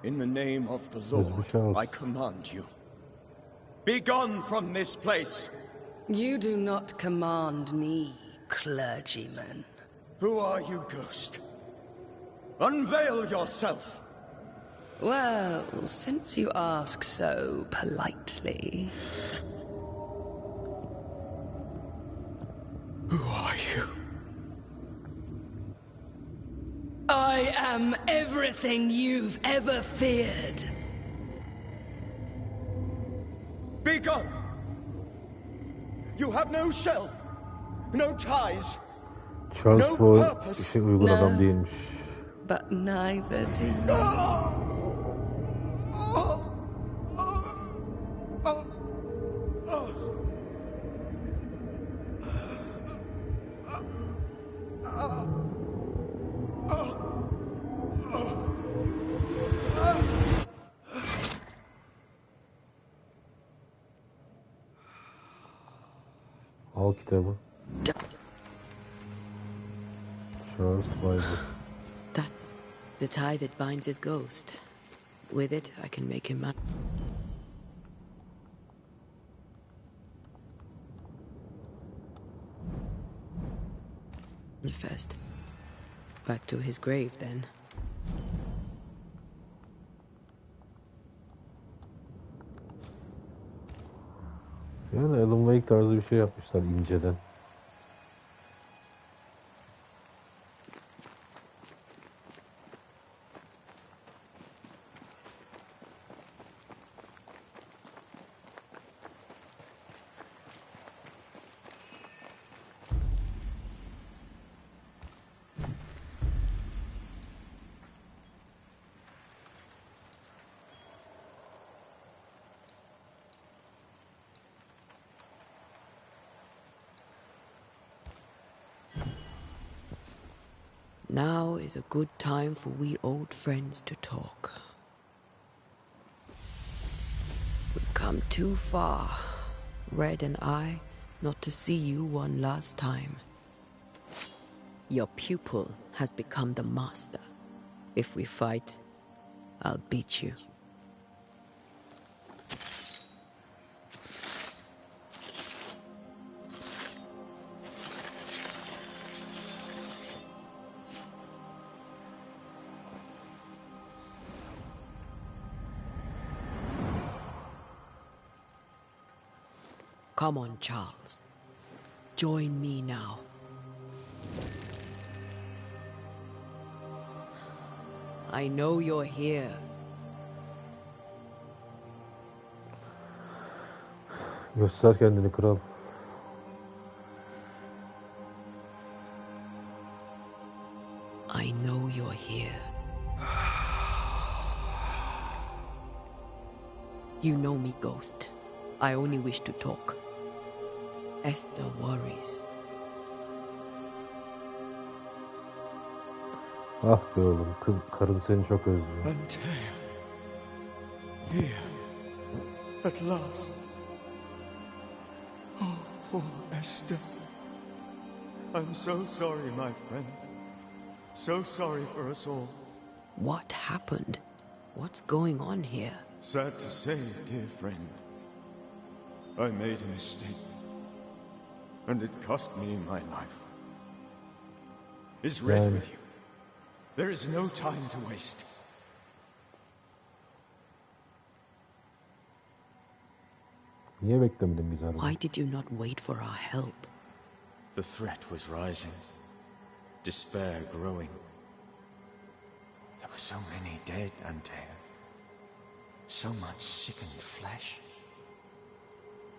In the name of the Lord, I command you. Be gone from this place! You do not command me, clergyman. Who are you, ghost? Unveil yourself! Well, since you ask so politely... Who are you? I am everything you've ever feared. Be gone! You have no shell, no ties, Charles no bu purpose. işe uygun adam değilmiş. But neither do you. Al kitabı. Charles Bible. That, the tie that binds his ghost. With it, I can make him manifest. Back to his grave, then. Yani Alan Wake tarzı bir şey yapmışlar inceden. Now is a good time for we old friends to talk. We've come too far, Red and I, not to see you one last time. Your pupil has become the master. If we fight, I'll beat you. Come on, Charles. Join me now. I know you're here. Göster kendini kral. I know you're here. You know me, Ghost. I only wish to talk. Esther worries. Ah be oğlum, karın seni çok özlüyor. Antea. Here. At last. Oh, poor Esther. I'm so sorry, my friend. So sorry for us all. What happened? What's going on here? Sad to say, dear friend. I made a mistake. And it cost me my life. Is Red with you? There is no time to waste. Niye beklemedin bizi arada? Why did you not wait for our help? The threat was rising. Despair growing. There were so many dead, Antea. So much sickened flesh.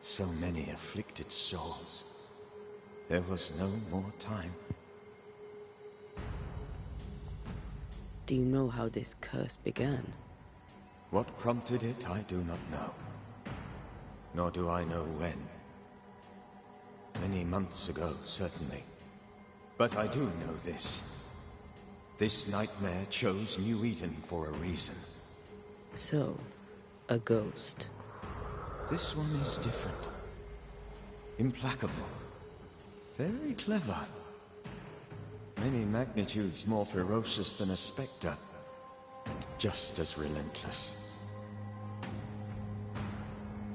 So many afflicted souls. There was no more time. Do you know how this curse began? What prompted it, I do not know. Nor do I know when. Many months ago, certainly. But I do know this. This nightmare chose New Eden for a reason. So, a ghost. This one is different. Implacable. Very clever. Many magnitudes more ferocious than a spectre. And just as relentless.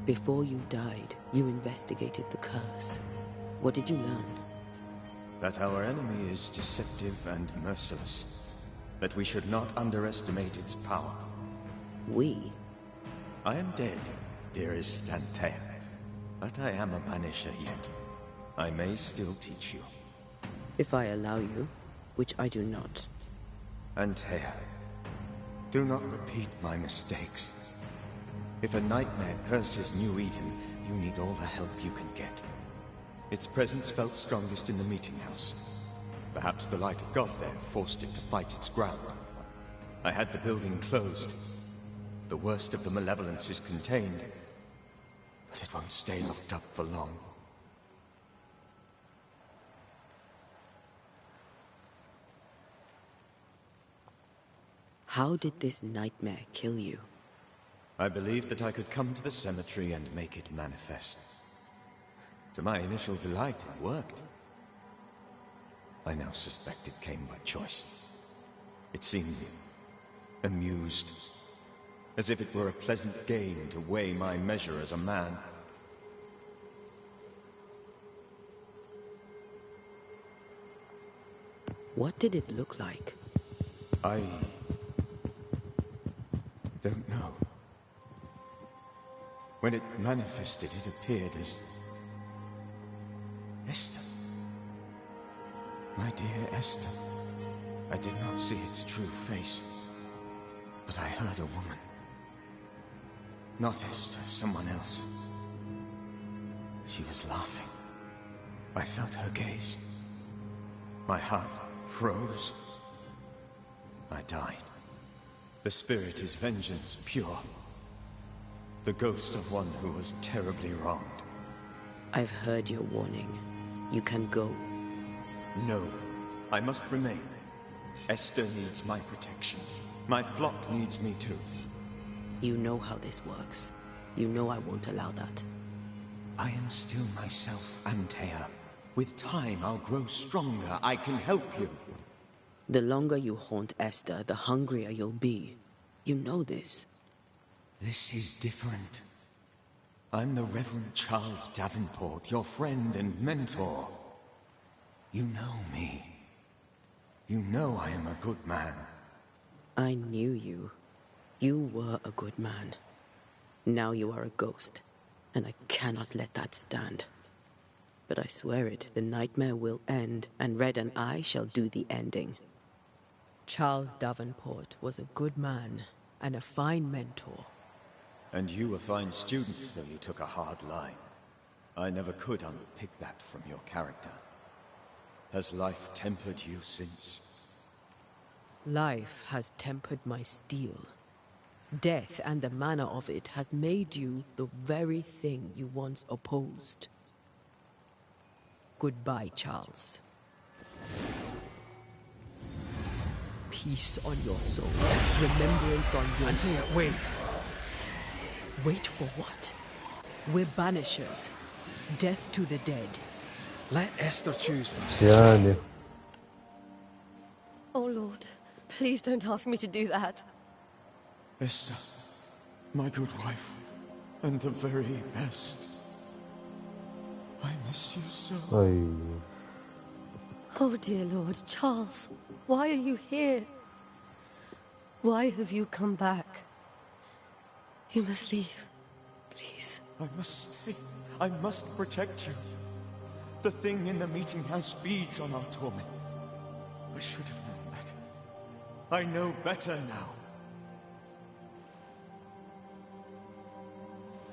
Before you died, you investigated the curse. What did you learn? That our enemy is deceptive and merciless. but we should not underestimate its power. We? I am dead, dearest Antea, but I am a Banisher yet. I may still teach you. If I allow you, which I do not. Antea, do not repeat my mistakes. If a nightmare curses New Eden, you need all the help you can get. Its presence felt strongest in the meeting house. Perhaps the light of God there forced it to fight its ground. I had the building closed. The worst of the malevolence is contained, but it won't stay locked up for long. How did this nightmare kill you? I believed that I could come to the cemetery and make it manifest. To my initial delight, it worked. I now suspect it came by choice. It seemed amused, as if it were a pleasant game to weigh my measure as a man. What did it look like? I don't know. When it manifested, it appeared as Esther. My dear Esther. I did not see its true face, but I heard a woman. Not Esther, someone else. She was laughing. I felt her gaze. My heart froze. I died. The spirit is vengeance pure. The ghost of one who was terribly wronged. I've heard your warning. You can go. No, I must remain. Esther needs my protection. My flock needs me too. You know how this works. You know I won't allow that. I am still myself, Antea. With time, I'll grow stronger. I can help you. The longer you haunt Esther, the hungrier you'll be. You know this. This is different. I'm the Reverend Charles Davenport, your friend and mentor. You know me. You know I am a good man. I knew you. You were a good man. Now you are a ghost, and I cannot let that stand. But I swear it, the nightmare will end, and Red and I shall do the ending. Charles Davenport was a good man, and a fine mentor. And you a fine student, though you took a hard line. I never could unpick that from your character. Has life tempered you since? Life has tempered my steel. Death and the manner of it has made you the very thing you once opposed. Goodbye, Charles. Peace on your soul. Remembrance on your... Antea, wait. Wait for what? We're Banishers. Death to the dead. Let Esther choose first. Yani. Oh, Lord. Please don't ask me to do that. Esther, my good wife, and the very best. I miss you so. Ay. Oh, dear Lord, Charles, why are you here? Why have you come back? You must leave, please. I must stay. I must protect you. The thing in the meeting house feeds on our torment. I should have known better. I know better now.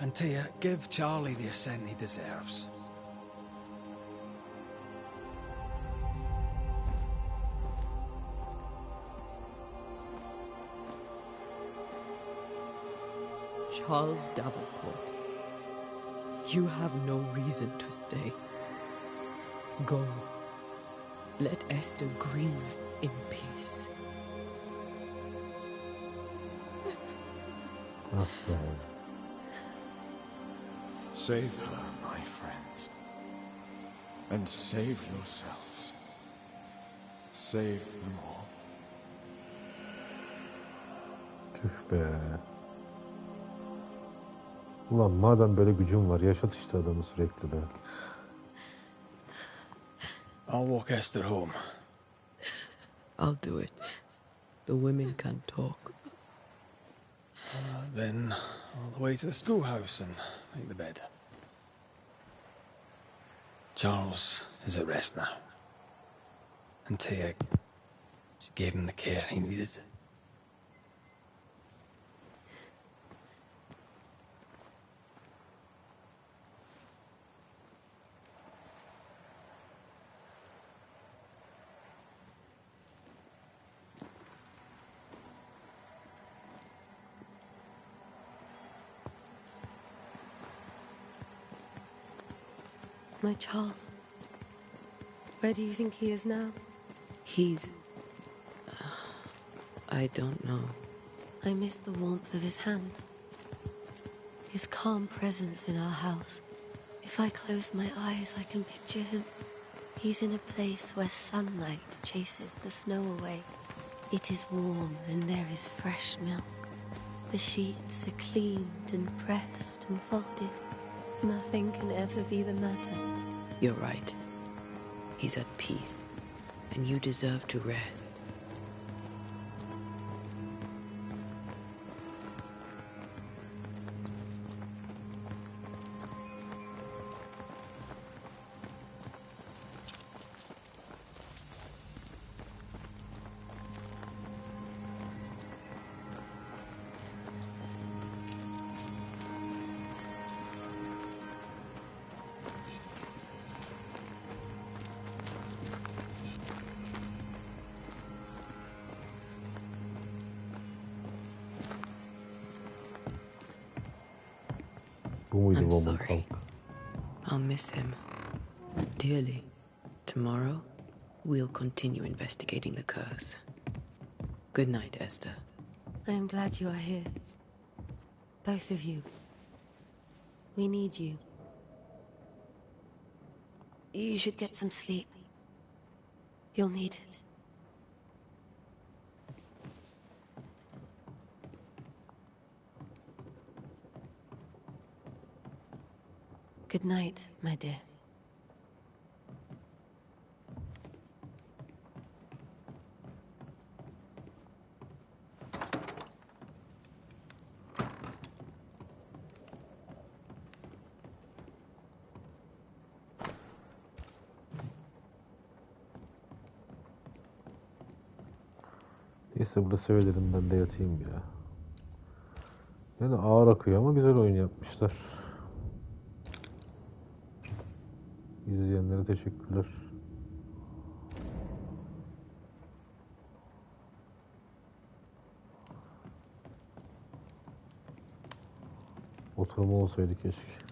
Antea, give Charlie the ascent he deserves. Charles Davenport, you have no reason to stay. Go. Let Esther grieve in peace. Okay. Save her, my friends. And save yourselves. Save them all. Tüh be. Ulan madem böyle gücüm var, yaşat işte adamı sürekli de. I'll walk Esther home. I'll do it. The women can't talk. Then all the way to the schoolhouse and make the bed. Charles is at rest now. And Tia, she gave him the care he needed. My Charles. Where do you think he is now? He's... I don't know. I miss the warmth of his hands. His calm presence in our house. If I close my eyes, I can picture him. He's in a place where sunlight chases the snow away. It is warm and there is fresh milk. The sheets are cleaned and pressed and folded. Nothing can ever be the matter. You're right. He's at peace, and you deserve to rest. I'm sorry. I'll miss him dearly. Tomorrow, we'll continue investigating the curse. Good night, Esther. I am glad you are here. Both of you. We need you. You should get some sleep. You'll need it. Good night, my dear. Neyse burada söyledim, ben de yatayım ya. Yani ağır akıyor ama güzel oyun yapmışlar. İzleyenlere teşekkürler. Oturma olsaydı keşke.